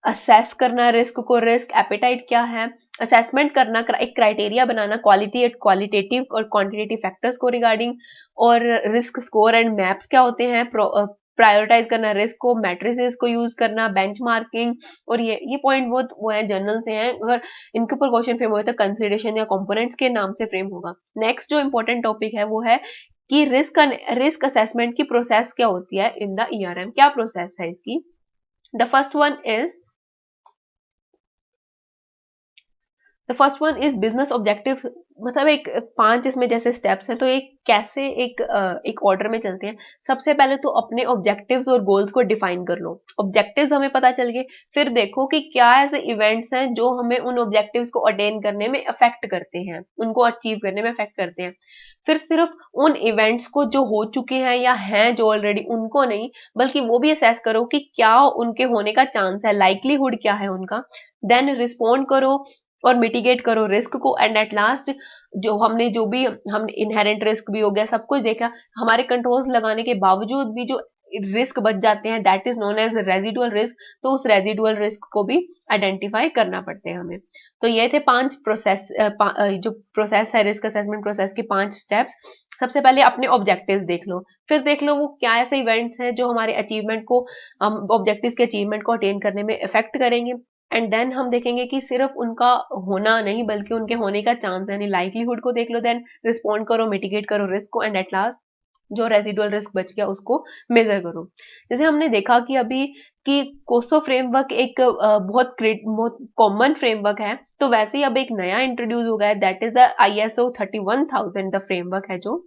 असेस करना रिस्क को, रिस्क एपेटाइट क्या है, असेसमेंट करना, एक क्राइटेरिया बनाना क्वालिटेटिव और क्वांटिटेटिव फैक्टर्स को रिगार्डिंग, और रिस्क स्कोर एंड मैप्स क्या होते हैं, प्रायोरिटाइज करना रिस्क को, मैट्रिसेस को यूज करना, बेंचमार्किंग। और ये पॉइंट बहुत वो है, जनरल से हैं, अगर इनके ऊपर क्वेश्चन फ्रेम होता है कंसिडरेशन या कंपोनेंट्स के नाम से फ्रेम होगा। नेक्स्ट जो इंपॉर्टेंट टॉपिक है वो है कि रिस्क असेसमेंट की प्रोसेस क्या होती है इन द ईआरएम, क्या प्रोसेस है इसकी। The first one is business objective, मतलब एक 5 इसमें जैसे स्टेप्स हैं, तो एक कैसे एक ऑर्डर में चलते हैं। सबसे पहले तो अपने ऑब्जेक्टिव्स और गोल्स को डिफाइन कर लो, ऑब्जेक्टिव्स हमें पता चल गए, फिर देखो कि क्या ऐसे इवेंट्स हैं जो हमें उन ऑब्जेक्टिव्स को अटेन करने में अफेक्ट करते हैं, उनको अचीव करने में अफेक्ट करते हैं। फिर सिर्फ उन इवेंट्स को जो हो चुके हैं या हैं जो ऑलरेडी, उनको नहीं, बल्कि वो भी असेस करो कि क्या उनके होने का चांस है, लाइकलीहुड क्या है उनका। देन रिस्पॉन्ड करो और मिटिगेट करो रिस्क को, एंड एट लास्ट जो हमने जो भी हम इनहेरेंट रिस्क भी हो गया, सब कुछ देखा, हमारे कंट्रोल्स लगाने के बावजूद भी जो रिस्क बच जाते हैं that is known as residual risk, तो उस रेजिडुअल रिस्क को भी आइडेंटिफाई करना पड़ते हैं हमें। तो ये थे 5 प्रोसेस, जो प्रोसेस है रिस्क असेसमेंट प्रोसेस के 5 स्टेप्स। सबसे पहले अपने ऑब्जेक्टिव्स देख लो, फिर देख लो वो क्या ऐसे इवेंट्स हैं जो हमारे अचीवमेंट को, ऑब्जेक्टिव्स के अचीवमेंट को अटेन करने में इफेक्ट करेंगे। एंड देन हम देखेंगे कि सिर्फ उनका होना नहीं बल्कि उनके होने का चांस यानी लाइवलीहुड को देख लो। देन रिस्पॉन्ड करो, मिटिगेट करो रिस्क को, एंड एट लास्ट जो रेजिडुअल रिस्क बच गया उसको मेजर करो। जैसे हमने देखा कि अभी कि कोसो फ्रेमवर्क एक बहुत कॉमन फ्रेमवर्क है, तो वैसे ही अब एक नया इंट्रोड्यूस हो गया है that is the ISO 31000, the framework है जो,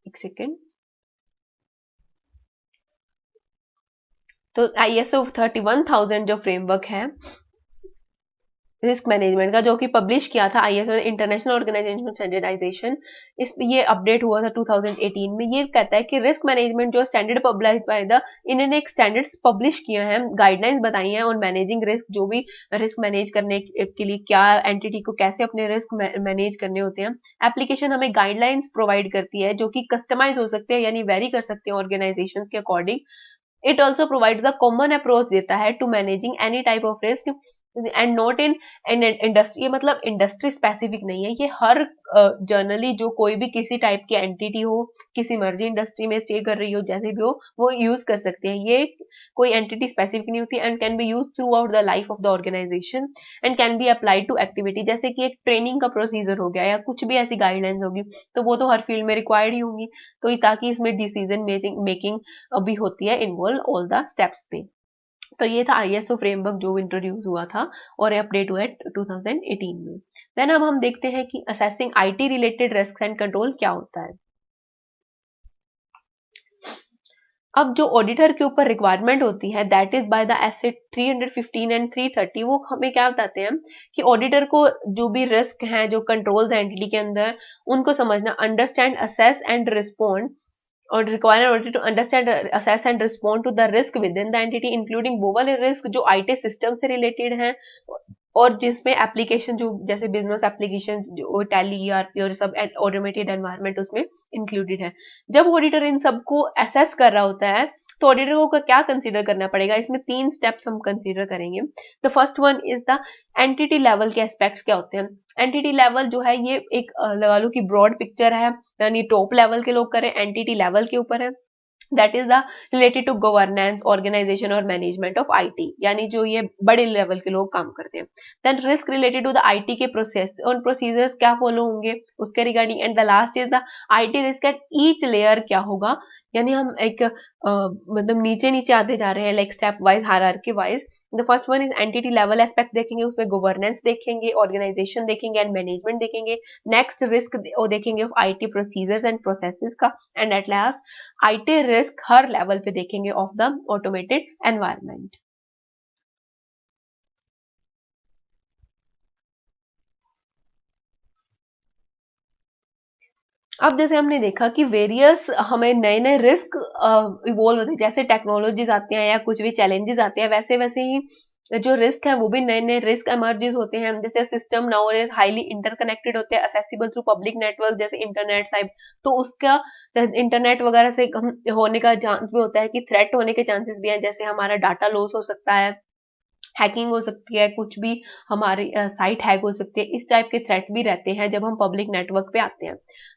एक सेकेंड, तो ISO 31000 जो फ्रेमवर्क है रिस्क मैनेजमेंट का, जो कि पब्लिश किया था ISO इंटरनेशनल ऑर्गेनाइजेशन स्टैंडर्डाइजेशन, इस ये अपडेट हुआ था 2018 में। ये कहता है कि रिस्क मैनेजमेंट जो स्टैंडर्ड पब्लिश बाय द, इन्होंने एक स्टैंडर्ड्स पब्लिश किए हैं, गाइडलाइंस बताई हैं और मैनेजिंग रिस्क, जो भी रिस्क मैनेज करने के लिए क्या एंटिटी को कैसे अपने रिस्क मैनेज करने होते हैं। एप्लीकेशन हमें गाइडलाइंस प्रोवाइड करती है जो कि कस्टमाइज हो सकते हैं यानी वेरी कर सकते हैं ऑर्गेनाइजेशन के अकॉर्डिंग। It also provide the common approach देता है to managing any type of risk and not in industry, ये मतलब इंडस्ट्री स्पेसिफिक नहीं है, ये हर जर्नली जो कोई भी किसी टाइप की एंटिटी हो, किसी मर्जी इंडस्ट्री में स्टे कर रही हो, जैसे भी हो वो यूज कर सकते हैं। ये कोई एंटिटी स्पेसिफिक नहीं होती and can be use throughout the life of the organisation and can be applied to activity. जैसे कि एक ट्रेनिंग का प्रोसीजर हो गया या कुछ भी ऐसी गाइडलाइंस होगी तो वो तो हर फील्ड में रिक्वायर्ड ही होंगी, तो ताकि इसमें डिसीजन मेकिंग भी होती है इन्वॉल्व ऑल द स्टेप्स पे। तो ये था ISO फ्रेमवर्क जो इंट्रोड्यूस हुआ था और अपडेट हुआ है 2018 में। देन अब हम देखते हैं कि assessing IT related risk and control क्या होता है। अब जो ऑडिटर के ऊपर रिक्वायरमेंट होती है that is by the asset 315 and 330, वो हमें क्या बताते हैं कि ऑडिटर को जो भी रिस्क हैं जो कंट्रोल्स एंटिटी के अंदर उनको समझना, understand, assess and respond or require an auditor to understand, assess and respond to the risk within the entity, including वो वाले risk जो IT सिस्टम से रिलेटेड हैं और जिसमें एप्लीकेशन जो जैसे बिजनेस एप्लीकेशन जो टैली ईआरपी और सब ऑटोमेटेड एनवायरनमेंट उसमें इंक्लूडेड है। जब ऑडिटर इन सबको असेस कर रहा होता है तो ऑडिटर को क्या कंसीडर करना पड़ेगा, इसमें 3 स्टेप्स हम कंसीडर करेंगे। The first one is the entity level के एस्पेक्ट्स क्या होते हैं। एंटिटी लेवल जो है ये एक लगा लो कि ब्रॉड पिक्चर है, यानी टॉप लेवल के लोग करें एंटिटी लेवल के ऊपर है। That is the related to governance, organisation और मैनेजमेंट ऑफ आईटी, यानी जो ये बड़े लेवल के लोग काम करते हैं। Then risk related to the IT के प्रोसेस और प्रोसीजर्स क्या फॉलो होंगे उसके regarding. And the last is the IT risk at each layer क्या होगा, यानी हम एक मतलब नीचे नीचे आते जा रहे हैं like step wise hierarchy wise. The first one is entity level aspect देखेंगे, उसमें गवर्नेंस देखेंगे, ऑर्गेनाइजेशन देखेंगे एंड मैनेजमेंट देखेंगे। नेक्स्ट रिस्क देखेंगे of IT procedures and processes का। And at last IT risk हर लेवल पे देखेंगे ऑफ द ऑटोमेटेड एनवायरनमेंट। अब जैसे हमने देखा कि वेरियस हमें नए नए रिस्क इवॉल्व होते हैं, जैसे टेक्नोलॉजीज आती हैं या कुछ भी चैलेंजेस आते हैं, वैसे वैसे ही जो रिस्क है वो भी नए नए रिस्क एमर्जेस होते हैं। जैसे सिस्टम नाउअडेज हाईली इंटरकनेक्टेड होते हैं, असेसिबल थ्रू पब्लिक नेटवर्क जैसे इंटरनेट साइब, तो उसका इंटरनेट वगैरह से होने का चांस भी होता है कि थ्रेट होने के चांसेस भी हैं, जैसे हमारा डाटा लॉस हो सकता है, हैकिंग हो सकती है, कुछ भी हमारी साइट हैक हो सकती है, इस टाइप के थ्रेट्स भी रहते हैं जब हम पब्लिक नेटवर्क पे आते हैं।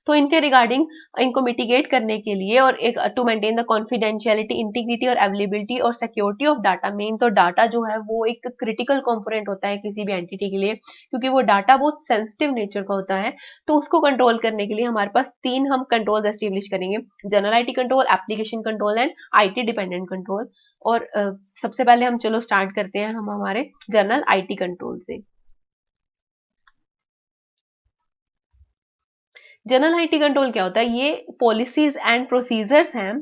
तो इनके रिगार्डिंग इनको मिटिगेट करने के लिए और एक to maintain the confidentiality, integrity और अवेलेबिलिटी और सिक्योरिटी ऑफ डाटा, मेन तो डाटा जो है वो एक क्रिटिकल कंपोनेंट होता है किसी भी एंटिटी के लिए, क्योंकि वो डाटा बहुत सेंसिटिव नेचर का होता है। तो उसको कंट्रोल करने के लिए हमारे पास 3 हम कंट्रोल एस्टेब्लिश करेंगे, general IT control, application control and IT dependent control. और सबसे पहले हम चलो स्टार्ट करते हैं हम हमारे जनरल आईटी कंट्रोल से। जनरल आईटी कंट्रोल क्या होता है, ये पॉलिसीज एंड प्रोसीजर्स हैं।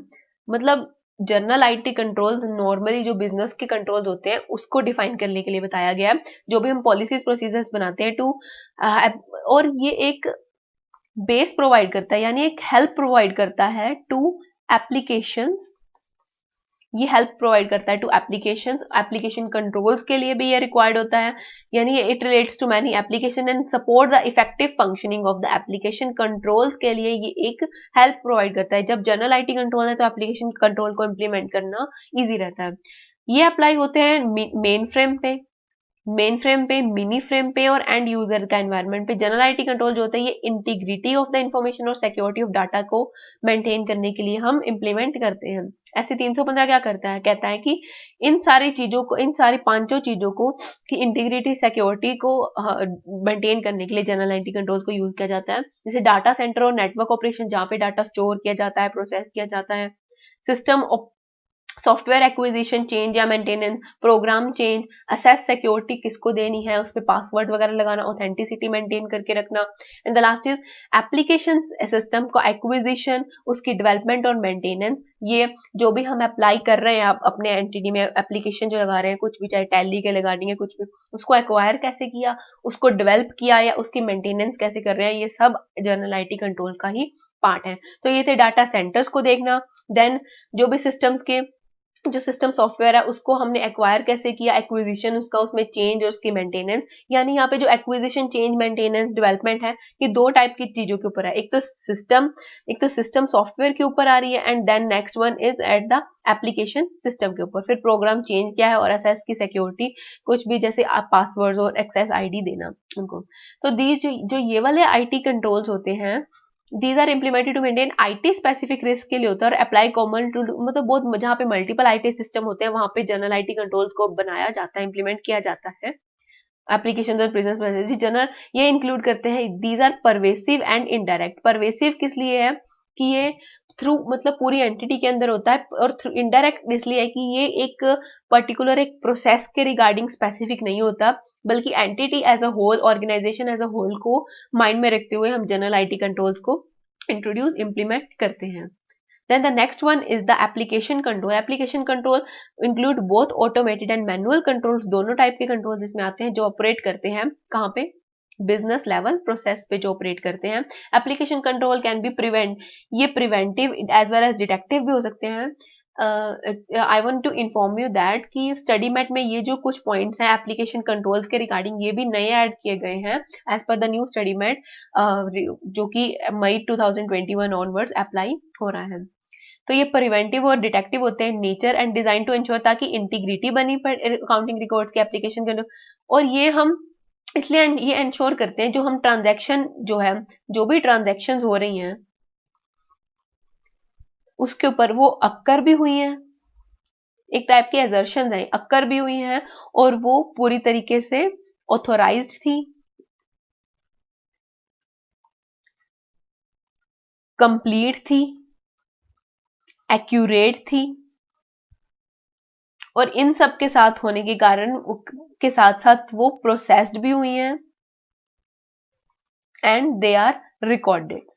मतलब जनरल आईटी कंट्रोल्स नॉर्मली जो बिजनेस के कंट्रोल्स होते हैं उसको डिफाइन करने के लिए बताया गया है, जो भी हम पॉलिसीज प्रोसीजर्स बनाते हैं टू और ये एक बेस प्रोवाइड करता है, यानी एक हेल्प प्रोवाइड करता है टू एप्लीकेशंस। ये हेल्प प्रोवाइड करता है टू एप्लीकेशंस, एप्लीकेशन कंट्रोल्स के लिए भी ये रिक्वायर्ड होता है, यानी it relates to many application and support the effective functioning of the application controls के लिए ये एक हेल्प प्रोवाइड करता है। जब जनरल आईटी कंट्रोल है तो एप्लीकेशन कंट्रोल को इम्प्लीमेंट करना ईजी रहता है। ये अप्लाई होते हैं मेन फ्रेम पे, मिनी फ्रेम पे और एंड यूजर का एनवायरनमेंट पे। जनरल आईटी कंट्रोल जो होता है ये इंटीग्रिटी ऑफ द इंफॉर्मेशन और सिक्योरिटी ऑफ डाटा को मेंटेन करने के लिए हम इंप्लीमेंट करते हैं। ऐसे 315 क्या करता है, कहता है कि इन सारी चीजों को, इन सारी पांचों चीजों को कि इंटीग्रिटी सिक्योरिटी को मेंटेन करने के लिए जनरल आईटी कंट्रोल को यूज किया जाता है। जैसे डाटा सेंटर और नेटवर्क ऑपरेशन जहाँ पे डाटा स्टोर किया जाता है, प्रोसेस किया जाता है, सिस्टम सॉफ्टवेयर एक्विजिशन चेंज या maintenance, program change, assess security किसको देनी है, उसमें पासवर्ड वगैरह लगाना, ऑथेंटिसिटी मेंटेन करके रखना। And the last is application system का एक्विजिशन, उसकी डेवलपमेंट और मेंटेनेंस। ये जो भी हम अप्लाई कर रहे हैं अपने एंटिटी में, एप्लीकेशन जो लगा रहे हैं कुछ भी, चाहे टैली के लगानी है कुछ भी, उसको एक्वायर कैसे किया, उसको डेवलप किया या उसकी मेंटेनेंस कैसे कर रहे हैं, ये सब जनरल आईटी कंट्रोल का ही पार्ट है। तो ये थे डाटा सेंटर्स को देखना, देन जो भी सिस्टम्स के जो सिस्टम सॉफ्टवेयर है उसको हमने एक्वायर कैसे किया, एक्विजिशन उसका, उसमें चेंज और उसकी मेंटेनेंस। यानी यहाँ पे जो एक्विजिशन, चेंज, मेंटेनेंस, डेवलपमेंट है, ये 2 टाइप की चीजों के ऊपर है। एक तो सिस्टम सॉफ्टवेयर के ऊपर आ रही है and then next one is at the application system के ऊपर। फिर प्रोग्राम चेंज क्या है और एसएस की सिक्योरिटी, कुछ भी जैसे आप पासवर्ड्स और एक्सेस आईडी देना उनको। तो दीज जो ये वाले आईटी कंट्रोल्स होते हैं, these are implemented to maintain IT specific risk के लिए होता है और अप्लाई कॉमन टू, मतलब बहुत जहाँ पे मल्टीपल IT सिस्टम होते हैं वहां पे जनरल IT कंट्रोल्स को बनाया जाता है, इंप्लीमेंट किया जाता है। एप्लीकेशन और बिजनेस जनरल ये इंक्लूड करते हैं, these are pervasive and indirect. Pervasive किस लिए है कि ये थ्रू मतलब पूरी एंटिटी के अंदर होता है, और थ्रू इनडायरेक्ट इसलिए है कि ये एक पर्टिकुलर एक प्रोसेस के रिगार्डिंग स्पेसिफिक नहीं होता, बल्कि entity as a whole, organisation as a whole को माइंड में रखते हुए हम जनरल आईटी कंट्रोल्स को इंट्रोड्यूस इंप्लीमेंट करते हैं। Then the next one is the application control. Application control include both automated and manual controls, दोनों टाइप के कंट्रोल जिसमें आते हैं जो ऑपरेट करते हैं कहाँ पे, बिजनेस लेवल प्रोसेस पे जो ऑपरेट करते हैं। Application control can be prevent, ये preventive as well as detective भी हो सकते हैं। I want to inform you that कि स्टडी मेट में ये जो कुछ पॉइंट्स हैं एप्लीकेशन कंट्रोल्स के रिगार्डिंग, ये भी नए ऐड किए गए हैं as per the new study met, जो कि मई 2021 ऑनवर्ड्स अप्लाई हो रहा है। तो ये प्रिवेंटिव और डिटेक्टिव होते हैं nature and design to ensure, ताकि इंटीग्रिटी बनी अकाउंटिंग रिकॉर्ड्स के एप्लीकेशन के, और ये हम इसलिए ये इंश्योर करते हैं जो हम ट्रांजैक्शन जो है, जो भी ट्रांजैक्शंस हो रही हैं उसके ऊपर वो अक्कर भी हुई हैं, एक टाइप की एजर्शन है, अक्कर भी हुई हैं और वो पूरी तरीके से ऑथोराइज्ड थी, कंप्लीट थी, एक्यूरेट थी, और इन सब के साथ होने के कारण के साथ साथ वो प्रोसेस्ड भी हुई हैं एंड दे आर रिकॉर्डेड।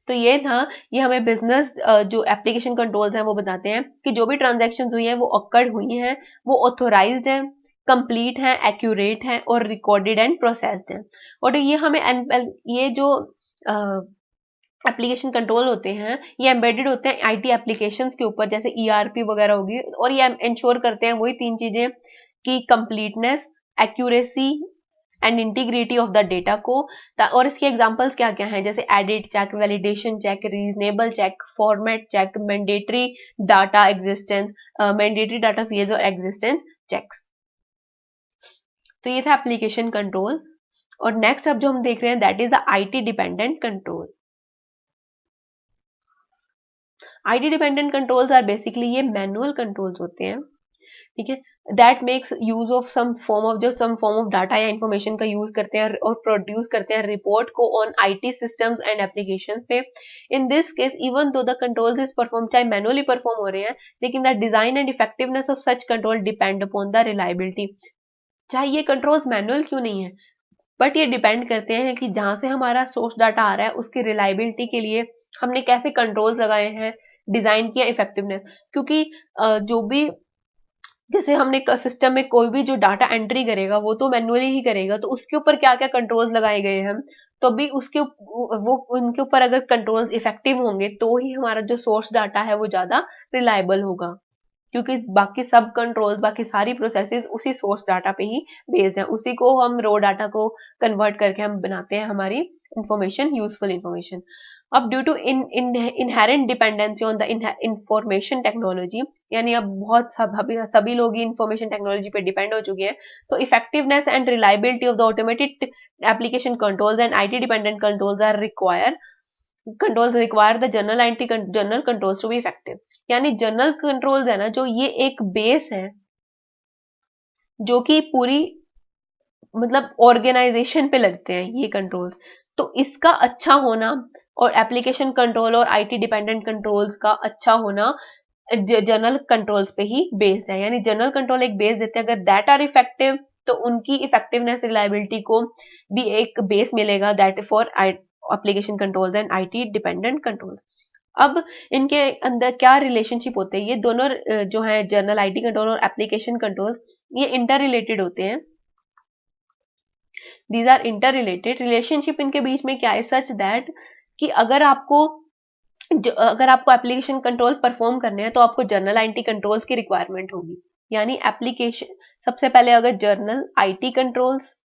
तो ये था, ये हमें बिजनेस जो एप्लीकेशन कंट्रोल्स हैं वो बताते हैं कि जो भी ट्रांजैक्शन हुई हैं वो अक्कर्ड हुई हैं, वो ऑथोराइज्ड हैं, कंप्लीट हैं, एक्यूरेट हैं और रिकॉर्डेड एंड प्रोसेस्ड हैं। और ये हमें ये जो एप्लीकेशन कंट्रोल होते हैं ये एम्बेडेड होते हैं आईटी एप्लीकेशंस के ऊपर, जैसे ईआरपी वगैरह होगी, और ये इंश्योर करते हैं वही तीन चीजें कि completeness, accuracy and integrity of the data को। और इसके एग्जांपल्स क्या क्या हैं, जैसे edit check, validation check, reasonable check, format check, mandatory data existence, mandatory data fields और एग्जिस्टेंस चेक्स। तो ये था एप्लीकेशन कंट्रोल। और नेक्स्ट अब जो हम देख रहे हैं that is the IT dependent control. IT dependent controls are basically ये मैनुअल कंट्रोल्स होते हैं, ठीक है, that makes use of some form of data या इंफॉर्मेशन का यूज करते हैं और प्रोड्यूस करते हैं रिपोर्ट को on IT systems and applications पे। In this case even though the controls is perform, चाहे मैनुअली परफॉर्म हो रहे हैं, लेकिन the design and effectiveness of such control depend upon the reliability. चाहे ये कंट्रोल्स मैनुअल क्यों नहीं है, बट ये डिपेंड करते हैं कि जहां से हमारा सोर्स डाटा आ रहा है उसकी रिलायबिलिटी के लिए हमने कैसे कंट्रोल्स लगाए हैं, डिजाइन किया, इफेक्टिवनेस। क्योंकि जो भी, जैसे हमने सिस्टम में कोई भी जो डाटा एंट्री करेगा वो तो मैनुअली ही करेगा, तो उसके ऊपर क्या क्या कंट्रोल्स लगाए गए हैं, तो भी उसके वो उनके ऊपर अगर कंट्रोल्स इफेक्टिव होंगे तो ही हमारा जो सोर्स डाटा है वो ज्यादा रिलायबल होगा, क्योंकि बाकी सब कंट्रोल्स, बाकी सारी प्रोसेसेस उसी सोर्स डाटा पे ही बेस्ड हैं, उसी को हम रो डाटा को कन्वर्ट करके हम बनाते हैं हमारी इंफॉर्मेशन, यूजफुल इंफॉर्मेशन। अब due to inherent dependency on the information technology, यानी अब बहुत सभी लोग इंफॉर्मेशन टेक्नोलॉजी पे डिपेंड हो चुके हैं, तो effectiveness and reliability of the automated application controls and IT dependent controls are require, controls require the general controls to be effective. यानी जनरल कंट्रोल्स है ना, जो ये एक बेस है जो कि पूरी मतलब ऑर्गेनाइजेशन पे लगते हैं ये कंट्रोल्स, तो इसका अच्छा होना और एप्लीकेशन कंट्रोल और आईटी डिपेंडेंट कंट्रोल्स का अच्छा होना जनरल कंट्रोल्स पे ही बेस्ड है। यानी जनरल कंट्रोल एक बेस देते हैं, अगर दैट आर इफेक्टिव तो उनकी इफेक्टिवनेस, रिलायबिलिटी को भी एक बेस मिलेगा, that for application controls and IT dependent controls. अब इनके अंदर क्या रिलेशनशिप होते हैं, ये दोनों जो है जनरल आईटी कंट्रोल और एप्लीकेशन कंट्रोल्स, ये इंटर रिलेटेड होते हैं, these are inter related. Relationship इनके बीच में क्या है, सच दैट कि अगर आपको एप्लीकेशन कंट्रोल परफॉर्म करने हैं तो आपको जर्नल आईटी कंट्रोल्स की रिक्वायरमेंट होगी। यानी एप्लीकेशन सबसे पहले अगर जर्नल आईटी कंट्रोल्स,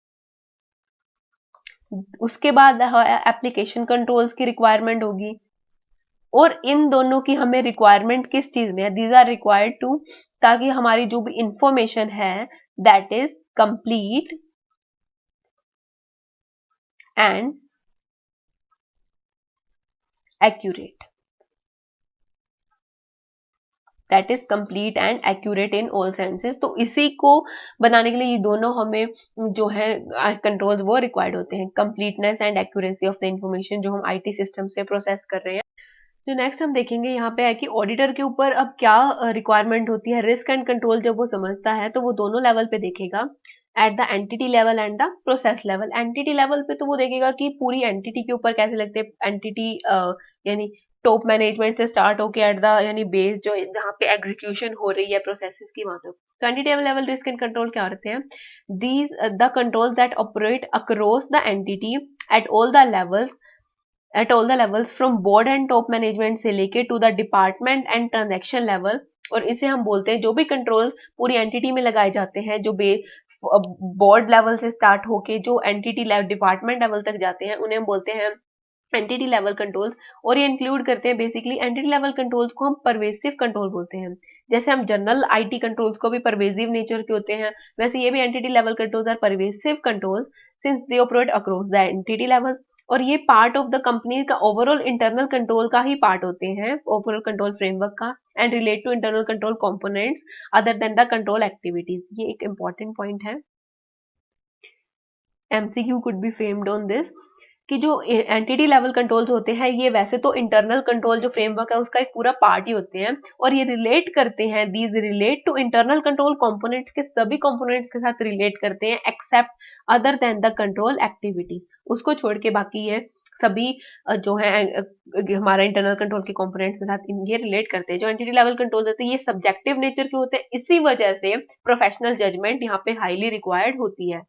उसके बाद एप्लीकेशन कंट्रोल्स की रिक्वायरमेंट होगी, और इन दोनों की हमें रिक्वायरमेंट किस चीज में है, दीज आर रिक्वायर्ड टू, ताकि हमारी जो भी इंफॉर्मेशन है that is complete and accurate, that is complete and accurate in all senses. तो इसी को बनाने के लिए ये दोनों हमें जो है कंट्रोल्स वो रिक्वायर्ड होते हैं, completeness and accuracy of the information जो हम आईटी सिस्टम से प्रोसेस कर रहे हैं। जो नेक्स्ट हम देखेंगे यहाँ पे है कि ऑडिटर के ऊपर अब क्या रिक्वायरमेंट होती है, रिस्क एंड कंट्रोल जब वो समझता है तो वो दोनों लेवल पे देखेगा, at the entity level and the process level. Entity level पे तो वो देखेगा कि पूरी एंटिटी के ऊपर कैसे लगते हैं, एंटिटी यानी टॉप मैनेजमेंट से स्टार्ट होके एट द यानी बेस जो जहाँ पे एग्जीक्यूशन हो रही है प्रोसेसेस की वहां तक। तो entity level risk and control क्या होते हैं? These the controls that operate across the entity at all the levels from board and top management से लेके to the department and transaction level. और इसे हम बोलते हैं जो भी कंट्रोल्स पूरी एंटिटी में लगाए जाते हैं, जो बोर्ड लेवल से स्टार्ट होके जो एंटिटी डिपार्टमेंट लेवल तक जाते हैं, उन्हें हम बोलते हैं एंटिटी लेवल कंट्रोल्स। और ये इंक्लूड करते हैं बेसिकली एंटिटी लेवल कंट्रोल्स को हम परवेसिव कंट्रोल बोलते हैं। जैसे हम जनरल आईटी कंट्रोल्स को भी परवेसिव नेचर के होते हैं, वैसे ये भी entity level controls are pervasive controls since they operate across the entity level. और ये पार्ट ऑफ द कंपनी का ओवरऑल इंटरनल कंट्रोल का ही पार्ट होते हैं, ओवरऑल कंट्रोल फ्रेमवर्क का, and relate to internal control components other than the control activities. ये एक इंपॉर्टेंट पॉइंट है, MCQ could be framed on this, कि जो एंटिटी लेवल कंट्रोल्स होते हैं ये वैसे तो इंटरनल कंट्रोल जो फ्रेमवर्क है उसका एक पूरा पार्ट ही होते हैं, और ये रिलेट करते हैं, these relate to internal control components के सभी कंपोनेंट्स के साथ रिलेट करते हैं except other than the control activity. उसको छोड़ के बाकी ये सभी जो है हमारा इंटरनल कंट्रोल के कंपोनेंट्स के साथ ये रिलेट करते हैं। जो एंटिटी लेवल कंट्रोल होते हैं ये सब्जेक्टिव नेचर के होते हैं, इसी वजह से प्रोफेशनल जजमेंट यहाँ पे हाईली रिक्वायर्ड होती है।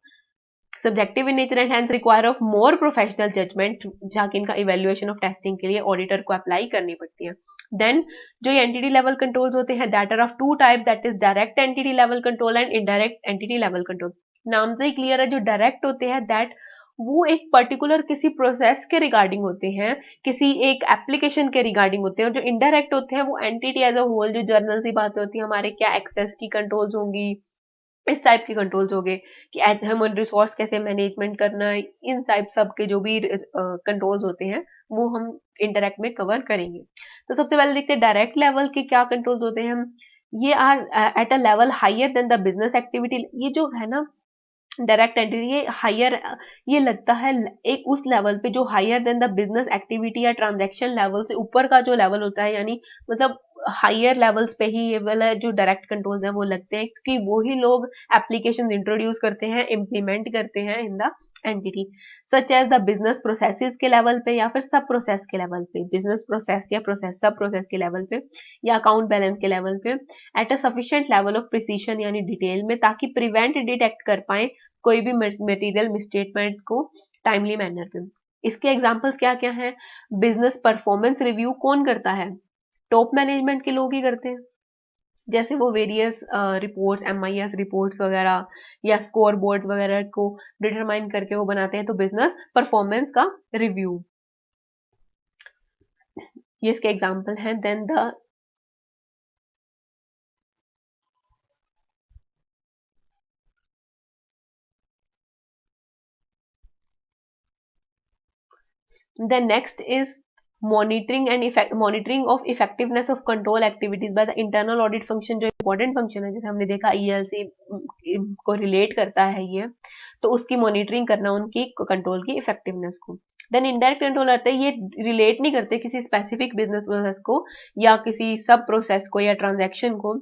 Subjective in nature and hence require of more professional judgement, जाके इनका इवेल्युएशन ऑफ टेस्टिंग के लिए ऑडिटर को अप्लाई करनी पड़ती है। देन जो ये एंटिटी लेवल कंट्रोल्स होते हैं that are of two type, that is direct entity level control and indirect entity level control. नाम से ही क्लियर है, जो डायरेक्ट होते हैं दैट वो एक पर्टिकुलर किसी प्रोसेस के रिगार्डिंग होते हैं, किसी एक एप्लीकेशन के रिगार्डिंग होते हैं। और जो इनडायरेक्ट होते हैं वो एंटिटी एज अ होल, जो जर्नल सी बातें होती है, हमारे क्या एक्सेस की कंट्रोल्स होंगी, इस टाइप के कंट्रोल्स हो गए, कि ह्यूमन रिसोर्स कैसे मैनेजमेंट करना है, इन टाइप सब के जो भी कंट्रोल्स होते हैं वो हम इंटरेक्ट में कवर करेंगे। तो सबसे पहले देखते हैं डायरेक्ट लेवल के क्या कंट्रोल्स होते हैं। हम ये are at a level higher than the business activity. ये जो है ना डायरेक्ट एंट्री, ये हायर, ये लगता है एक उस लेवल पे जो higher than the business activity या ट्रांजैक्शन लेवल से ऊपर का जो लेवल होता है, यानी मतलब हायर लेवल्स पे ही ये वाला जो डायरेक्ट कंट्रोल्स है वो लगते हैं, क्योंकि वो ही लोग एप्लीकेशन इंट्रोड्यूस करते हैं, इम्प्लीमेंट करते हैं in the entity, such as the business processes के लेवल पे, या फिर सब प्रोसेस के लेवल पे, बिजनेस प्रोसेस या प्रोसेस सब प्रोसेस के लेवल पे, या अकाउंट बैलेंस के लेवल पे, at a sufficient level of precision यानी डिटेल में, ताकि प्रिवेंट डिटेक्ट कर पाए कोई भी मटेरियल मिसस्टेटमेंट को टाइमली मैनर में। इसके एग्जांपल्स क्या क्या हैं? बिजनेस परफॉर्मेंस रिव्यू कौन करता है? टॉप मैनेजमेंट के लोग ही करते हैं। जैसे वो वेरियस रिपोर्ट्स, एमआईएस रिपोर्ट्स वगैरह या स्कोर बोर्ड्स वगैरह को डिटरमाइन करके वो बनाते हैं, तो बिजनेस परफॉर्मेंस का रिव्यू, ये इसके एग्जांपल हैं। Then the next is monitoring of effectiveness of control activities by the internal audit function। जो important function है, जैसे हमने देखा ELC को रिलेट करता है ये, तो उसकी मॉनिटरिंग करना उनकी कंट्रोल की इफेक्टिवनेस को। देन इनडायरेक्ट कंट्रोल आता है, ये रिलेट नहीं करते किसी स्पेसिफिक बिजनेस प्रोसेस को या किसी सब प्रोसेस को या ट्रांजैक्शन को,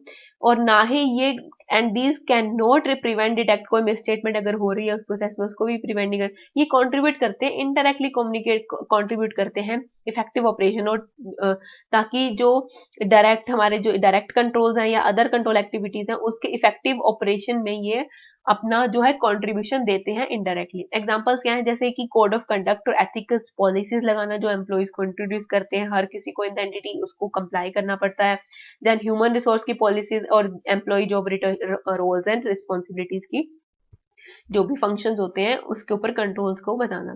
और ना ही ये and these can not prevent detect, कोई मिसस्टेटमेंट अगर हो रही है उस प्रोसेस में उसको भी प्रिवेंट नहीं कर, ये कंट्रीब्यूट करते हैं, इनडायरेक्टली कम्युनिकेट कंट्रीब्यूट करते हैं इफेक्टिव ऑपरेशन, और ताकि जो डायरेक्ट हमारे जो डायरेक्ट कंट्रोल्स हैं या अदर कंट्रोल एक्टिविटीज हैं उसके इफेक्टिव ऑपरेशन में ये अपना जो है कंट्रीब्यूशन देते हैं इनडायरेक्टली। एग्जांपल्स क्या है? जैसे कि कोड ऑफ कंडक्ट और एथिकल्स पॉलिसीज लगाना, जो एम्प्लॉइज को इंट्रोड्यूस करते हैं, हर किसी को इन एंटिटी उसको कंप्लाई करना पड़ता है। देन ह्यूमन रिसोर्स की पॉलिसीज और employ job roles and responsibilities की जो भी फंक्शंस होते हैं उसके ऊपर कंट्रोल्स को बताना।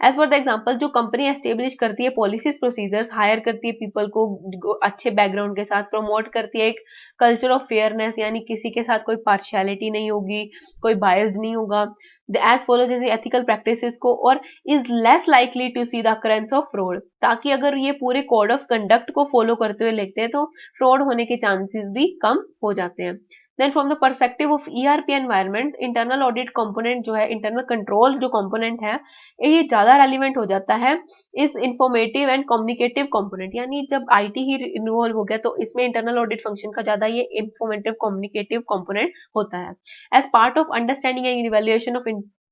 एज फॉर द एग्जांपल, जो कंपनी एस्टेब्लिश करती है पॉलिसीज प्रोसीजर्स, हायर करती है पीपल को अच्छे बैकग्राउंड के साथ, प्रमोट करती है एक कल्चर ऑफ फेयरनेस, यानी किसी के साथ कोई पार्शियलिटी नहीं होगी, कोई बायस्ड नहीं होगा, एज फॉलो जैसे एथिकल प्रैक्टिसेस को, और is less likely to see the occurrence of fraud, ताकि अगर ये पूरे कोड ऑफ कंडक्ट को फॉलो करते हुए लिखते हैं तो फ्रॉड होने के चांसेस भी कम हो जाते हैं। Then from the perspective of ERP environment, internal audit component जो है, इंटरनल कंट्रोल जो कंपोनेंट है, ये ज्यादा रेलिवेंट हो जाता है इस इंफॉर्मेटिव एंड कम्युनिकेटिव कंपोनेंट, यानी जब आईटी ही इन्वॉल्व हो गया तो इसमें इंटरनल ऑडिट फंक्शन का ज्यादा ये इंफॉर्मेटिव कम्युनिकेटिव कंपोनेंट होता है। As part of understanding and evaluation of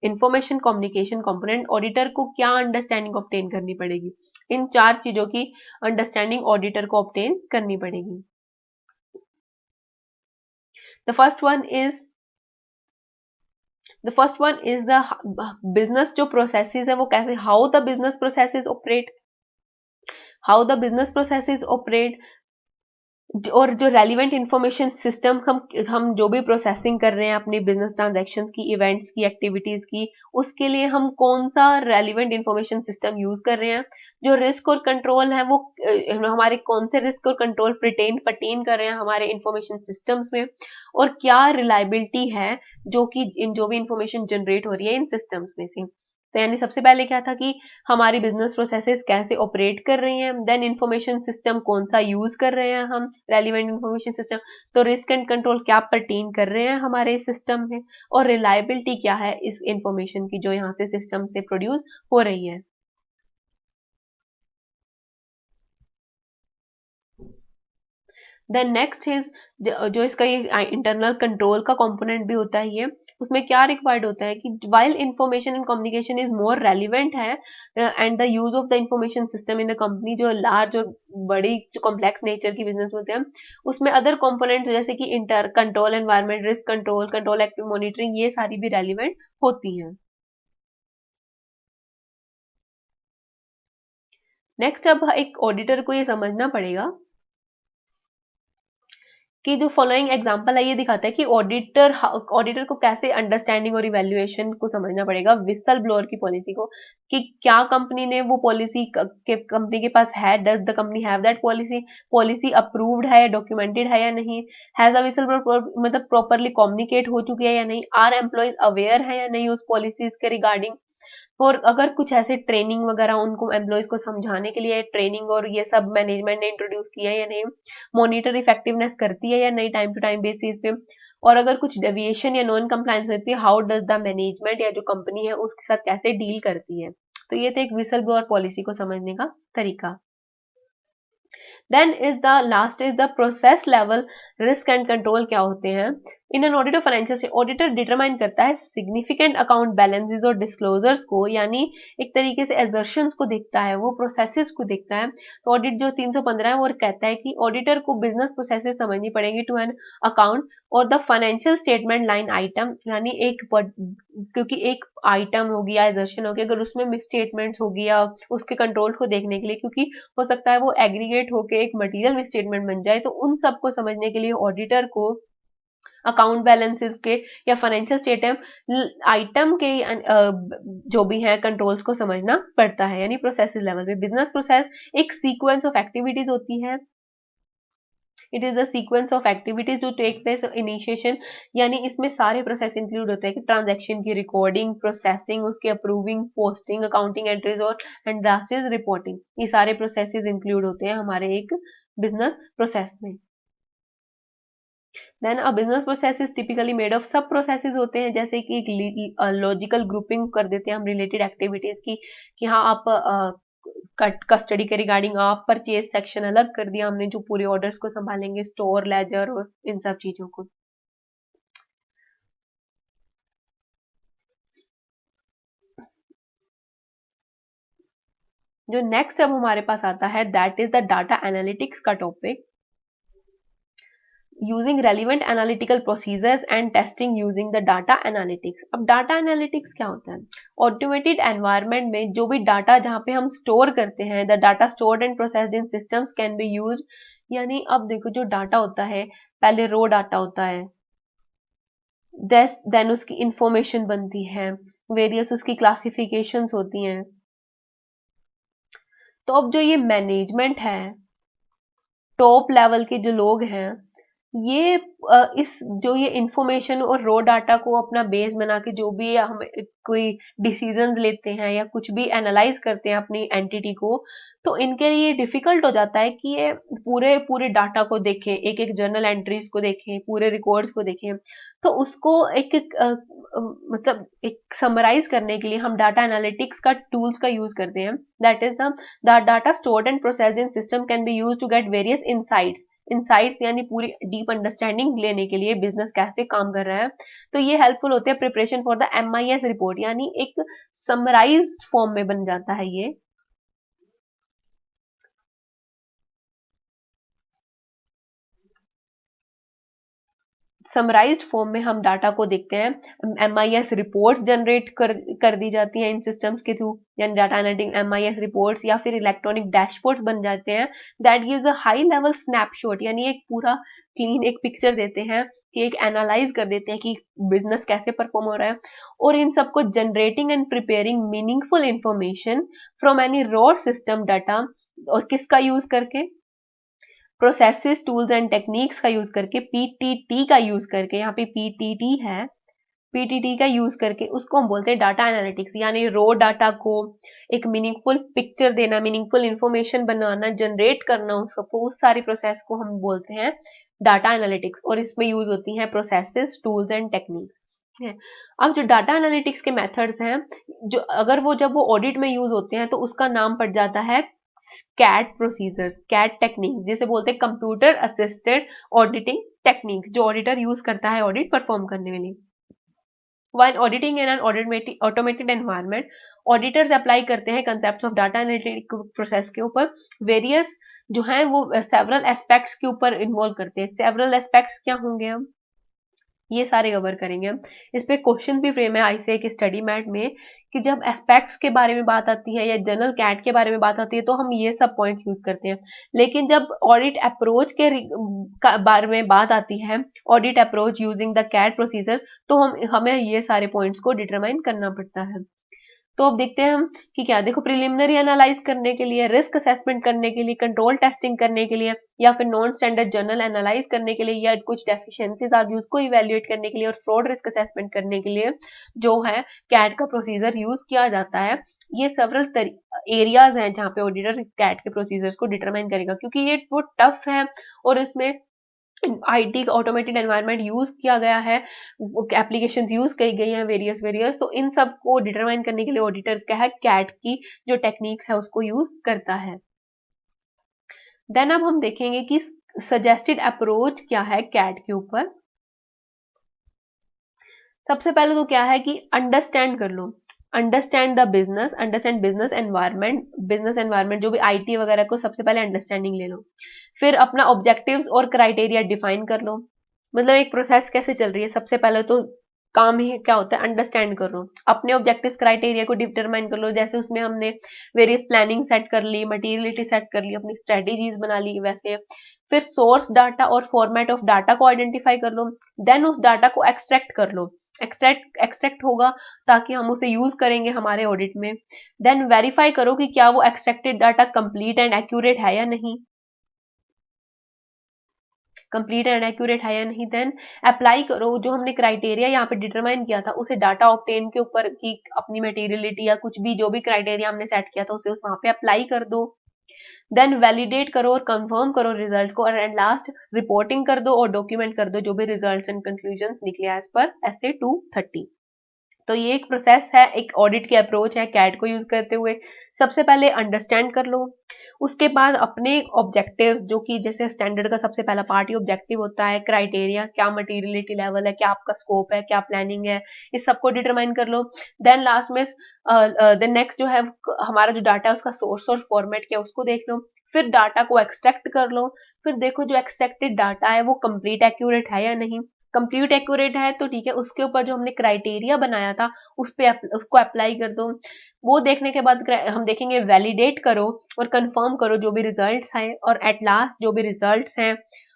information communication component, auditor को क्या अंडरस्टैंडिंग ऑब्टेन करनी पड़ेगी? इन 4 चीजों की अंडरस्टैंडिंग ऑडिटर को ऑब्टेन करनी पड़ेगी। The first one is the business जो प्रोसेसेस है वो कैसे, how the business processes operate, और जो रेलिवेंट इंफॉर्मेशन सिस्टम हम जो भी प्रोसेसिंग कर रहे हैं अपनी बिजनेस ट्रांजैक्शंस की, इवेंट्स की, एक्टिविटीज की, उसके लिए हम कौन सा रेलिवेंट इंफॉर्मेशन सिस्टम यूज कर रहे हैं, जो रिस्क और कंट्रोल है वो हमारे कौन से रिस्क और कंट्रोल पर्टेन कर रहे हैं हमारे इंफॉर्मेशन सिस्टम्स में, और क्या रिलायबिलिटी है जो भी इंफॉर्मेशन जनरेट हो रही है इन सिस्टम्स में से। तो यानी सबसे पहले क्या था कि हमारी बिजनेस प्रोसेसेस कैसे ऑपरेट कर रही हैं, देन इंफॉर्मेशन सिस्टम कौन सा यूज कर रहे हैं हम, रेलिवेंट इंफॉर्मेशन सिस्टम, तो रिस्क एंड कंट्रोल क्या पर्टेन कर रहे हैं हमारे सिस्टम में, और रिलायबिलिटी क्या है इस इंफॉर्मेशन की जो यहाँ से सिस्टम से प्रोड्यूस हो रही है। देन नेक्स्ट इज जो इसका ये इंटरनल कंट्रोल का कंपोनेंट भी होता है, ये उसमें क्या रिक्वायर्ड होता है कि while information and communication is more relevant है and the use of the information system in the company, जो लार्ज और बड़ी जो कॉम्प्लेक्स नेचर की बिजनेस होते हैं उसमें अदर कंपोनेंट्स जैसे कि inter control environment, risk control, control active monitoring, ये सारी भी रेलिवेंट होती हैं। नेक्स्ट अब एक ऑडिटर को ये समझना पड़ेगा कि जो फॉलोइंग एग्जांपल है ये दिखाता है कि ऑडिटर को कैसे अंडरस्टैंडिंग और इवैल्यूएशन को समझना पड़ेगा विसल ब्लोअर की पॉलिसी को, कि क्या कंपनी ने वो पॉलिसी कंपनी के पास है, does the company have that policy approved है, डॉक्यूमेंटेड है या नहीं, हैज अ विसल ब्लोअर मतलब प्रॉपरली कम्युनिकेट हो चुकी है या नहीं, आर एम्प्लॉइज अवेयर है या नहीं उस पॉलिसीज के रिगार्डिंग, और अगर कुछ ऐसे ट्रेनिंग वगैरह उनको एम्प्लॉयज को समझाने के लिए ट्रेनिंग और ये सब मैनेजमेंट ने इंट्रोड्यूस किया है या नहीं, मॉनिटर इफेक्टिवनेस करती है या नहीं टाइम टू टाइम बेसिस पे, और अगर कुछ डेविएशन या नॉन कंप्लायंस होती है हाउ डज द मैनेजमेंट या जो कंपनी है उसके साथ कैसे डील करती है। तो ये तो एक विसल ब्लोअर पॉलिसी को समझने का तरीका। Then is the last is the process level risk and control क्या होते हैं in an audit of financial. Auditor determine करता है सिग्निफिकेंट अकाउंट बैलेंसेस और डिस्क्लोजर्स को, यानी एक तरीके से एजर्शंस को देखता है, वो प्रोसेसेस को देखता है। तो ऑडिट जो 315 है वो कहता है कि ऑडिटर को बिजनेस प्रोसेसेस समझनी पड़ेगी टू एन अकाउंट और the financial statement line item, यानी क्योंकि एक आइटम होगी या एजर्शन होगी अगर उसमें मिस स्टेटमेंट्स होगी या उसके कंट्रोल को देखने के लिए, क्योंकि हो सकता है वो एग्रीगेट होके एक मटेरियल मिस स्टेटमेंट बन जाए, तो उन सबको समझने के लिए ऑडिटर को अकाउंट बैलेंसेस के या फाइनेंशियल स्टेटमेंट आइटम के जो भी है कंट्रोल्स को समझना पड़ता है। यानी प्रोसेस लेवल पे बिजनेस प्रोसेस एक सीक्वेंस ऑफ एक्टिविटीज होती है, it is the sequence of activities जो टेक प्लेस इनिशिएशन, यानी इसमें सारे प्रोसेस इंक्लूड होते हैं कि ट्रांजैक्शन की रिकॉर्डिंग, प्रोसेसिंग, उसके अप्रूविंग, पोस्टिंग, अकाउंटिंग एंट्रीज और एंड लास्ट इज रिपोर्टिंग, ये सारे प्रोसेसेस इंक्लूड होते हैं हमारे एक बिजनेस प्रोसेस में। Then a business process typically made of sub processes होते हैं, जैसे कि एक लॉजिकल ग्रुपिंग कर देते हैं हम रिलेटेड एक्टिविटीज की, कि हाँ आप कस्टडी के रिगार्डिंग आप परचेज सेक्शन अलग कर दिया हमने जो पूरे ऑर्डर्स को संभालेंगे, स्टोर, लेजर और इन सब चीजों को। जो नेक्स्ट अब हमारे पास आता है that is the data analytics का topic, using relevant analytical procedures and testing using the data analytics. अब डाटा एनालिटिक्स क्या होता है, ऑटोमेटेड एनवायरनमेंट में जो भी डाटा जहां पे हम स्टोर करते हैं, the data stored and processed in systems can be use, यानी अब देखो जो डाटा होता है पहले रो डाटा होता है, देन उसकी इंफॉर्मेशन बनती है, वेरियस उसकी क्लासिफिकेशंस होती हैं। तो अब जो ये मैनेजमेंट है, टॉप लेवल के जो लोग हैं, ये इस जो ये इंफॉर्मेशन और रॉ डाटा को अपना बेस बना के जो भी हम कोई डिसीजंस लेते हैं या कुछ भी एनालाइज करते हैं अपनी एंटिटी को, तो इनके लिए डिफिकल्ट हो जाता है कि ये पूरे पूरे डाटा को देखें, एक एक जर्नल एंट्रीज को देखें, पूरे रिकॉर्ड्स को देखें। तो उसको एक एक मतलब एक समराइज करने के लिए हम डाटा एनालिटिक्स का टूल्स का यूज करते हैं, that is the data stored and processed in system can be use to get various insights, यानी पूरी डीप अंडरस्टैंडिंग लेने के लिए बिजनेस कैसे काम कर रहा है। तो ये हेल्पफुल होते हैं preparation for the MIS report, यानी एक समराइज्ड फॉर्म में बन जाता है ये। समराइज्ड फॉर्म में हम डाटा को देखते हैं। MIS रिपोर्ट्स जनरेट कर दी जाती हैं इन सिस्टम्स के थ्रू, यानी डाटा एनालिटिक MIS रिपोर्ट्स या फिर इलेक्ट्रॉनिक डैशबोर्ड्स बन जाते हैं। That gives a high level snapshot, यानी एक पूरा क्लीन एक पिक्चर देते हैं कि एक एनालाइज कर देते हैं कि बिजनेस कैसे परफॉर्म हो रहा है। और इन सबको generating and preparing meaningful information from any raw system data, और किसका यूज करके, प्रोसेसेस टूल्स एंड टेक्निक्स का यूज करके, PTT का यूज करके, यहाँ पे PTT है, PTT का यूज करके उसको हम बोलते हैं डाटा एनालिटिक्स, यानी रो डाटा को एक मीनिंगफुल पिक्चर देना, मीनिंगफुल इंफॉर्मेशन बनाना, जनरेट करना, उसको उस सारी प्रोसेस को हम बोलते हैं डाटा एनालिटिक्स। और इसमें यूज होती हैं प्रोसेसेस टूल्स एंड टेक्निक्स। अब जो डाटा एनालिटिक्स के मेथड्स हैं, जो अगर वो जब वो ऑडिट में यूज होते हैं तो उसका नाम पड़ जाता है कैट प्रोसीजर्स, कैट टेक्निक, जिसे बोलते हैं कंप्यूटर असिस्टेड ऑडिटिंग टेक्निक, जो ऑडिटर यूज करता है ऑडिट परफॉर्म करने के लिए। While auditing in an automated environment, auditors apply करते हैं concept of data analytic process के ऊपर। वेरियस जो हैं वो सेवरल एस्पेक्ट्स के ऊपर इन्वॉल्व करते हैं। सेवरल एस्पेक्ट्स क्या होंगे, हम ये सारे कवर करेंगे। हम इस पे क्वेश्चन भी फ्रेम है आईसीए के स्टडी मैट में कि जब एस्पेक्ट्स के बारे में बात आती है या जनरल कैट के बारे में बात आती है तो हम ये सब पॉइंट्स यूज करते हैं। लेकिन जब ऑडिट अप्रोच के बारे में बात आती है, audit approach using the CAAT procedures, तो हमें ये सारे पॉइंट्स को डिटरमाइन करना पड़ता है। तो अब देखते हैं हम कि क्या, देखो प्रिलिमिनरी एनालाइज करने के लिए, रिस्क असेसमेंट करने के लिए, कंट्रोल टेस्टिंग करने के लिए, या फिर नॉन स्टैंडर्ड जर्नल एनालाइज करने के लिए, या कुछ डेफिशिएंसीज आ गई उसको इवेल्युएट करने के लिए, और फ्रॉड रिस्क असेसमेंट करने के लिए जो है कैट का प्रोसीजर यूज किया जाता है। ये सेवरल एरियाज हैं जहाँ पे ऑडिटर कैट के प्रोसीजर्स को डिटरमाइन करेगा, क्योंकि ये वो टफ है और इसमें आईटी का ऑटोमेटेड एनवायरनमेंट यूज किया गया है, एप्लीकेशन यूज की गई हैं वेरियस वेरियस, तो इन सब को डिटरमाइन करने के लिए ऑडिटर क्या है, कैट की जो टेक्निक्स है उसको यूज करता है। देन अब हम देखेंगे कि सजेस्टेड अप्रोच क्या है कैट के ऊपर। सबसे पहले तो क्या है कि अंडरस्टैंड कर लो, understand the business, understand business environment, business environment जो भी आईटी वगैरह को सबसे पहले अंडरस्टैंडिंग ले लो। फिर अपना ऑब्जेक्टिव्स और क्राइटेरिया डिफाइन कर लो, मतलब एक प्रोसेस कैसे चल रही है, सबसे पहले तो काम ही क्या होता है, अंडरस्टैंड कर लो, अपने ऑब्जेक्टिव्स क्राइटेरिया को डिटरमाइन कर लो। जैसे उसमें हमने वेरियस प्लानिंग सेट कर ली, मटीरियलिटी सेट कर ली, अपनी स्ट्रेटेजीज बना ली, वैसे फिर सोर्स डाटा और फॉर्मेट ऑफ डाटा को आइडेंटिफाई कर लो। देन उस डाटा को एक्सट्रैक्ट कर लो, एक्सट्रैक्ट होगा ताकि हम उसे यूज करेंगे हमारे ऑडिट में। देन वेरीफाई करो कि क्या वो extracted data complete and accurate है या नहीं, कंप्लीट एंड एक्यूरेट है या नहीं। देन अप्लाई करो जो हमने क्राइटेरिया यहाँ पे डिटरमाइन किया था उसे डाटा ऑब्टेन के ऊपर की अपनी मटेरियलिटी या कुछ भी जो भी क्राइटेरिया हमने सेट किया था उसे उस वहां पे अप्लाई कर दो। देन वैलिडेट करो और कंफर्म करो रिजल्ट को, और एंड लास्ट रिपोर्टिंग कर दो और डॉक्यूमेंट कर दो जो भी रिजल्ट्स एंड कंक्लूजन्स निकले एज पर SA 230। तो ये एक प्रोसेस है, एक ऑडिट की अप्रोच है कैट को यूज करते हुए। सबसे पहले अंडरस्टैंड कर लो, उसके बाद अपने ऑब्जेक्टिव्स, जो कि जैसे स्टैंडर्ड का सबसे पहला पार्ट ही ऑब्जेक्टिव होता है, क्राइटेरिया, क्या मटीरियलिटी लेवल है, क्या आपका स्कोप है, क्या प्लानिंग है, इस सबको डिटरमाइन कर लो। देन लास्ट में देन नेक्स्ट जो है हमारा जो डाटा है उसका सोर्स और फॉर्मेट क्या उसको देख लो। फिर डाटा को एक्सट्रैक्ट कर लो, फिर देखो जो एक्सट्रैक्टेड डाटा है वो कंप्लीट एक्यूरेट है या नहीं। कंप्लीट एक्यूरेट है तो ठीक है, उसके ऊपर जो हमने क्राइटेरिया बनाया था उस पे उसको अप्लाई कर दो। वो देखने के बाद हम देखेंगे वैलिडेट करो और कंफर्म करो जो भी रिजल्ट्स आए, और एट लास्ट जो भी रिजल्ट्स हैं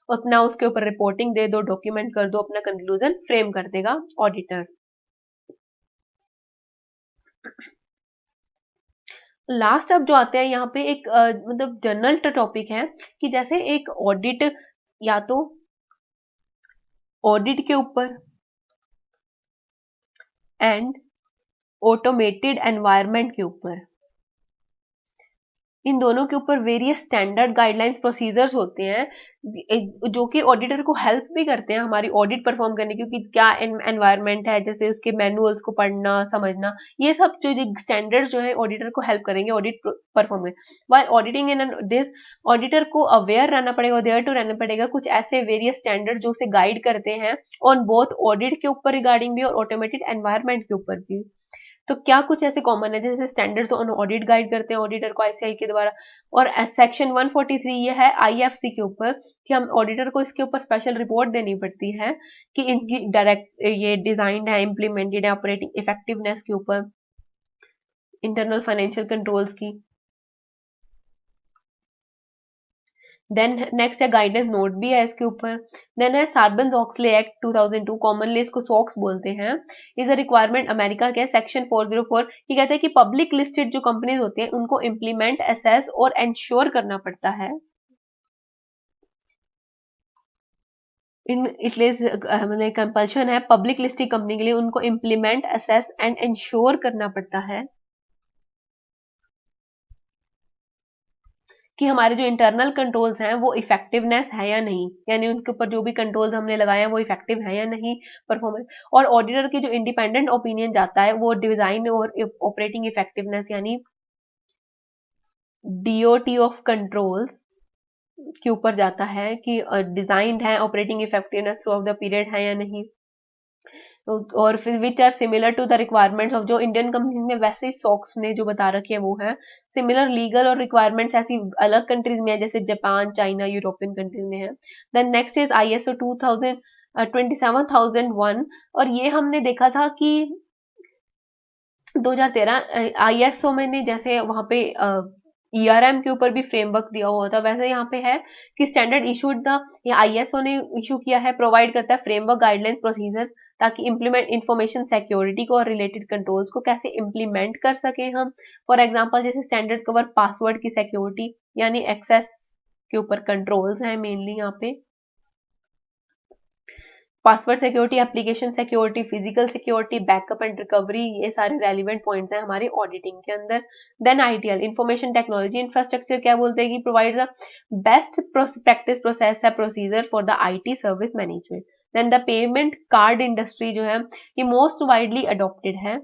अपना उसके ऊपर रिपोर्टिंग दे दो, डॉक्यूमेंट कर दो, अपना कंक्लूजन फ्रेम कर देगा ऑडिटर। लास्ट अब जो आते हैं यहाँ पे एक मतलब जनरल टॉपिक है कि जैसे एक ऑडिट या तो ऑडिट के ऊपर एंड ऑटोमेटेड एनवायरनमेंट के ऊपर, इन दोनों के ऊपर वेरियस स्टैंडर्ड गाइडलाइंस प्रोसीजर्स होते हैं जो कि ऑडिटर को हेल्प भी करते हैं हमारी ऑडिट परफॉर्म करने, क्योंकि क्या एनवायरनमेंट है, जैसे उसके मैनुअल्स को पढ़ना समझना, ये सब जो स्टैंडर्ड्स जो है ऑडिटर को हेल्प करेंगे ऑडिट परफॉर्म में। While auditing in this, auditor को अवेयर रहना पड़ेगा, देयर टू रहना पड़ेगा कुछ ऐसे वेरियस स्टैंडर्ड जो उसे गाइड करते हैं ऑन बोथ ऑडिट के ऊपर रिगार्डिंग भी और ऑटोमेटेड एनवायरनमेंट के ऊपर भी। तो क्या कुछ ऐसे कॉमन है, जैसे स्टैंडर्ड्स ऑन ऑडिट गाइड करते हैं ऑडिटर को आईसीआई के द्वारा, और सेक्शन 143 ये है आईएफसी के ऊपर कि हम ऑडिटर को इसके ऊपर स्पेशल रिपोर्ट देनी पड़ती है कि इनकी डायरेक्ट ये डिजाइंड है, इम्प्लीमेंटेड है ऑपरेटिंग इफेक्टिवनेस के ऊपर, इंटरनल फाइनेंशियल कंट्रोल्स की। देन नेक्स्ट है गाइडेंस नोट भी है इसके ऊपर। देन है सार्बन्स ऑक्सले एक्ट 2002, कॉमनली इसको सॉक्स बोलते हैं, इज अ रिक्वायरमेंट अमेरिका के सेक्शन 404। ये कहते हैं कि पब्लिक लिस्टेड जो कंपनीज होती हैं उनको इम्प्लीमेंट, असेस और इंश्योर करना पड़ता है, इन इसलिए मतलब कंपल्शन है पब्लिक लिस्टेड कंपनी के लिए, उनको इम्प्लीमेंट, असेस एंड इंश्योर करना पड़ता है कि हमारे जो इंटरनल कंट्रोल्स हैं वो इफेक्टिवनेस है या नहीं, यानी उनके ऊपर जो भी कंट्रोल्स हमने लगाए हैं वो इफेक्टिव है या नहीं, परफॉर्मेंस। और ऑडिटर की जो इंडिपेंडेंट ओपिनियन जाता है वो डिजाइन और ऑपरेटिंग इफेक्टिवनेस यानी डीओटी ऑफ कंट्रोल्स के ऊपर जाता है कि डिजाइंड है, operating effectiveness throughout the period है या नहीं, और फिर which are similar to the requirements of, जो इंडियन कंपनी में वैसे ही सॉक्स ने जो बता रखे हैं वो है सिमिलर लीगल, और रिक्वायरमेंट्स ऐसी अलग कंट्रीज में है जैसे जापान, चाइना, यूरोपियन कंट्रीज में है। देन नेक्स्ट इज आईएसओ 27001, और ये हमने देखा था कि 2013 आईएसओ में ने जैसे वहां पे ईआरएम के ऊपर भी फ्रेमवर्क दिया हुआ था, वैसे यहाँ पे है कि स्टैंडर्ड इशूड द, या आईएसओ ने इशू किया है, प्रोवाइड करता है फ्रेमवर्क गाइडलाइन प्रोसीजर, ताकि इम्प्लीमेंट इंफॉर्मेशन सिक्योरिटी को और रिलेटेड कंट्रोल्स को कैसे इम्प्लीमेंट कर सके हम। फॉर एग्जांपल जैसे स्टैंडर्ड्स कवर पासवर्ड की सिक्योरिटी, यानी एक्सेस के ऊपर कंट्रोल्स हैं मेनली यहाँ पे, password security, application security, physical security, backup and recovery, ये सारे रेलिवेंट पॉइंट्स हैं हमारी ऑडिटिंग के अंदर। Then ITL, information technology infrastructure, क्या बोलते हैं कि provide the best practice process है procedure for the IT service management. Then the payment card industry जो है ये मोस्ट वाइडली अडॉप्टेड है,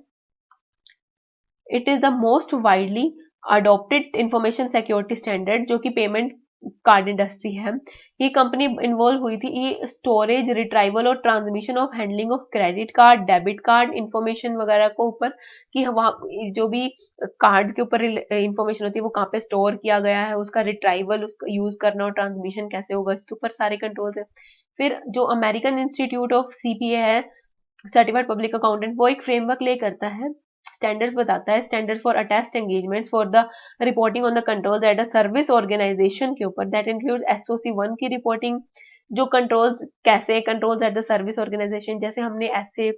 it is the most widely adopted information security standard जो कि पेमेंट कार्ड इंडस्ट्री है। ये company involve हुई थी ये स्टोरेज, रिट्राइवल और transmission of handling of credit card, debit card information वगैरह को ऊपर, कि वहाँ जो भी कार्ड के ऊपर इंफॉर्मेशन होती है वो कहाँ पे स्टोर किया गया है, उसका रिट्राइवल, उसका यूज करना और ट्रांसमिशन कैसे होगा, इसके ऊपर सारे कंट्रोल्स है। फिर जो अमेरिकन इंस्टीट्यूट ऑफ सीपीए है, सर्टिफाइड पब्लिक अकाउंटेंट, वो एक फ्रेमवर्क ले करता है, स्टैंडर्ड्स बताता है, standards for attached engagements for the reporting on the controls at a service organisation के ऊपर, दैट इंक्लूड एसओसी 1 की रिपोर्टिंग, जो कंट्रोल्स कैसे controls at the service organisation, जैसे हमने ऐसे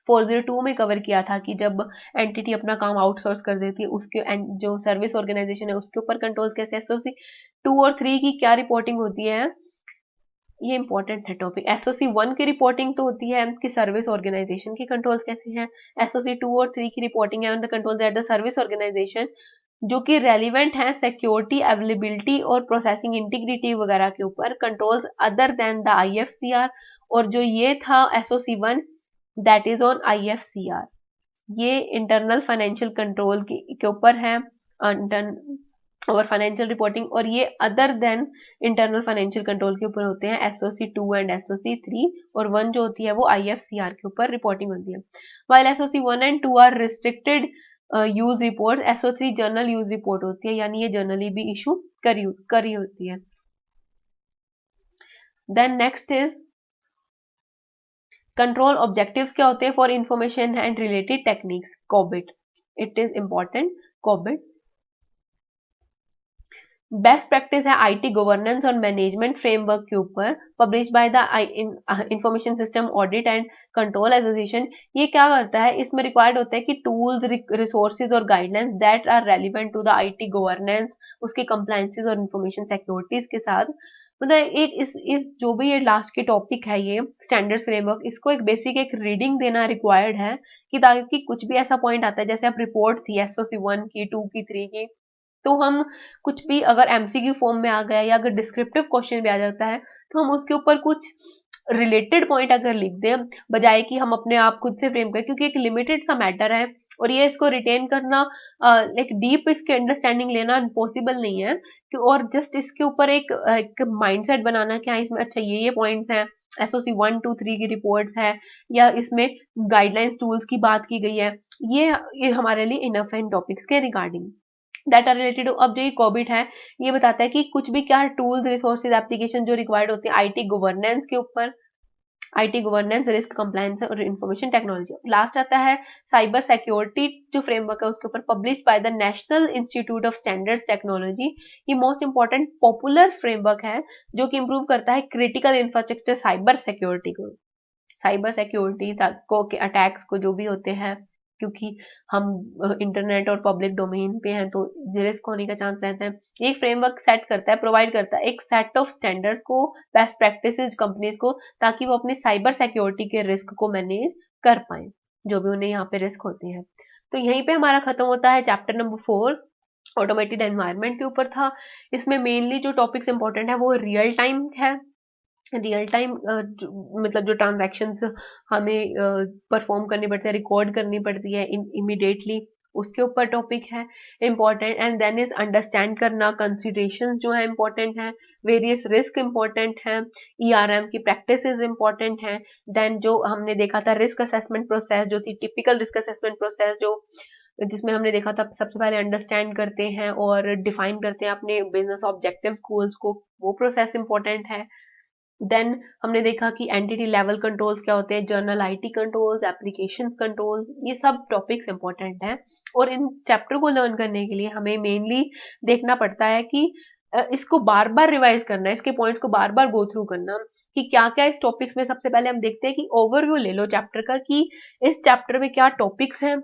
402 में कवर किया था कि जब एंटिटी अपना काम आउटसोर्स कर देती है उसके जो सर्विस ऑर्गेनाइजेशन है उसके ऊपर कंट्रोल्स कैसे, एसओसी 2 और 3 की क्या रिपोर्टिंग होती है, ये इंपॉर्टेंट है टॉपिक। एसओसी 1 की रिपोर्टिंग तो होती है कि सर्विस ऑर्गेनाइजेशन की कंट्रोल्स कैसे हैं, एसओसी 2 और 3 की रिपोर्टिंग है on the controls at the service organisation, जो कि रेलिवेंट है सिक्योरिटी, अवेलेबिलिटी और प्रोसेसिंग इंटीग्रिटी वगैरह के ऊपर, controls other than the IFCR, और जो ये था SOC 1 that is on IFCR, ये इंटरनल फाइनेंशियल कंट्रोल के ऊपर है और फाइनेंशियल रिपोर्टिंग, और ये other than internal financial control के ऊपर होते हैं एसओसी 2 एंड एसओसी 3, और 1 जो होती है वो आईएफसीआर के ऊपर रिपोर्टिंग होती है। While SOC 1 and 2 are restricted use report, SO 3 general use report होती है, यानी ये जर्नली भी इशू करी होती है। Then next is control objectives, क्या होते हैं for information and related techniques, COBIT, it is important, COBIT. Best practice है आईटी गवर्नेंस और मैनेजमेंट फ्रेमवर्क के ऊपर, publish by the information system audit and control association. ये क्या करता है, इसमें रिक्वायर्ड होता है कि टूल्स, रिसोर्सेज और guidelines that are relevant to the IT governance, उसके कंप्लायंसेस और इंफॉर्मेशन सिक्योरिटीज के साथ, मतलब एक इस जो भी ये लास्ट के टॉपिक है ये स्टैंडर्ड फ्रेमवर्क, इसको एक बेसिक एक रीडिंग देना रिक्वायर्ड है, कि ताकि कुछ भी ऐसा पॉइंट आता है, जैसे अब रिपोर्ट थी एसओसी 1 की, 2 की, 3 की, तो हम कुछ भी अगर एमसीक्यू फॉर्म में आ गया या अगर डिस्क्रिप्टिव क्वेश्चन भी आ जाता है तो हम उसके ऊपर कुछ रिलेटेड पॉइंट अगर लिख दें, बजाय कि हम अपने आप खुद से फ्रेम करें, क्योंकि एक लिमिटेड सा मैटर है और ये इसको रिटेन करना, लाइक डीप इसके अंडरस्टैंडिंग लेना पॉसिबल नहीं है, और जस्ट इसके ऊपर एक माइंडसेट बनाना कि हाँ इसमें अच्छा ये पॉइंट्स हैं, SOC 1, 2, 3 की रिपोर्ट्स है, या इसमें गाइडलाइंस टूल्स की बात की गई है, ये हमारे लिए इनफ है इन टॉपिक्स के रिगार्डिंग दैट आर रिलेटेड। अब जो ये कोविड है ये बताता है कि कुछ भी क्या टूल्स रिसोर्सेज एप्लीकेशन जो रिक्वायर्ड होते हैं आईटी गवर्नेंस के ऊपर, आईटी गवर्नेंस, रिस्क कंप्लायंस और इंफॉर्मेशन टेक्नोलॉजी। लास्ट आता है साइबर सिक्योरिटी जो फ्रेमवर्क है उसके ऊपर, published by the national institute of standards technology. ये मोस्ट इंपॉर्टेंट पॉपुलर फ्रेमवर्क है जो कि इंप्रूव करता है क्रिटिकल इंफ्रास्ट्रक्चर साइबर सिक्योरिटी को, साइबर सिक्योरिटी को के अटैक्स को जो भी होते हैं, क्योंकि हम इंटरनेट और पब्लिक डोमेन पे हैं तो रिस्क होने का चांस रहता है। ये फ्रेमवर्क सेट करता है, प्रोवाइड करता है एक सेट ऑफ स्टैंडर्ड्स को, बेस्ट प्रैक्टिसेस कंपनीज को, ताकि वो अपने साइबर सिक्योरिटी के रिस्क को मैनेज कर पाए जो भी उन्हें यहाँ पे रिस्क होते हैं। तो यहीं पे हमारा खत्म होता है चैप्टर नंबर 4 ऑटोमेटेड एनवायरनमेंट के ऊपर था। इसमें मेनली जो टॉपिक्स इंपॉर्टेंट है वो रियल टाइम है, रियल टाइम मतलब जो ट्रांजैक्शंस हमें परफॉर्म करनी पड़ती है, रिकॉर्ड करनी पड़ती है इमीडिएटली, उसके ऊपर टॉपिक है important. And then is understand करना, कंसिडरेशंस जो है इम्पोर्टेंट है, वेरियस रिस्क इम्पोर्टेंट है, ERM की प्रैक्टिसेस इम्पोर्टेंट है। देन जो हमने देखा था रिस्क असेसमेंट प्रोसेस जो थी टिपिकल रिस्क असेसमेंट प्रोसेस, जो जिसमें हमने देखा था सबसे पहले अंडरस्टैंड करते हैं और डिफाइन करते हैं अपने बिजनेस ऑब्जेक्टिव्स गोल्स को, वो प्रोसेस इंपॉर्टेंट है। देन हमने देखा कि एंटिटी लेवल कंट्रोल्स क्या होते हैं, journal IT controls, applications control, ये सब टॉपिक्स इंपॉर्टेंट हैं। और इन चैप्टर को लर्न करने के लिए हमें मेनली देखना पड़ता है कि इसको बार बार रिवाइज करना है, इसके पॉइंट्स को बार बार गो थ्रू करना कि क्या क्या इस टॉपिक्स में। सबसे पहले हम देखते हैं कि ओवरव्यू ले लो चैप्टर का कि इस चैप्टर में क्या टॉपिक्स हैं,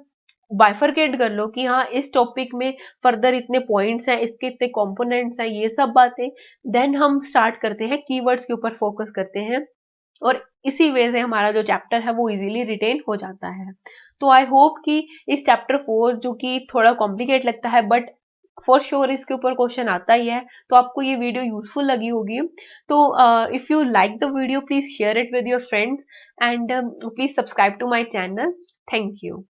बाइफरकेट कर लो कि हाँ इस टॉपिक में फर्दर इतने पॉइंट्स हैं, इसके इतने कंपोनेंट्स हैं, ये सब बातें। देन हम स्टार्ट करते हैं कीवर्ड्स के ऊपर फोकस करते हैं, और इसी वे से हमारा जो चैप्टर है वो इजीली रिटेन हो जाता है। तो आई होप कि इस चैप्टर 4 जो कि थोड़ा कॉम्प्लिकेट लगता है बट फॉर श्योर इसके ऊपर क्वेश्चन आता ही है, तो आपको ये वीडियो यूजफुल लगी होगी। तो if you like the video please share it with your friends and please subscribe to my channel. Thank you.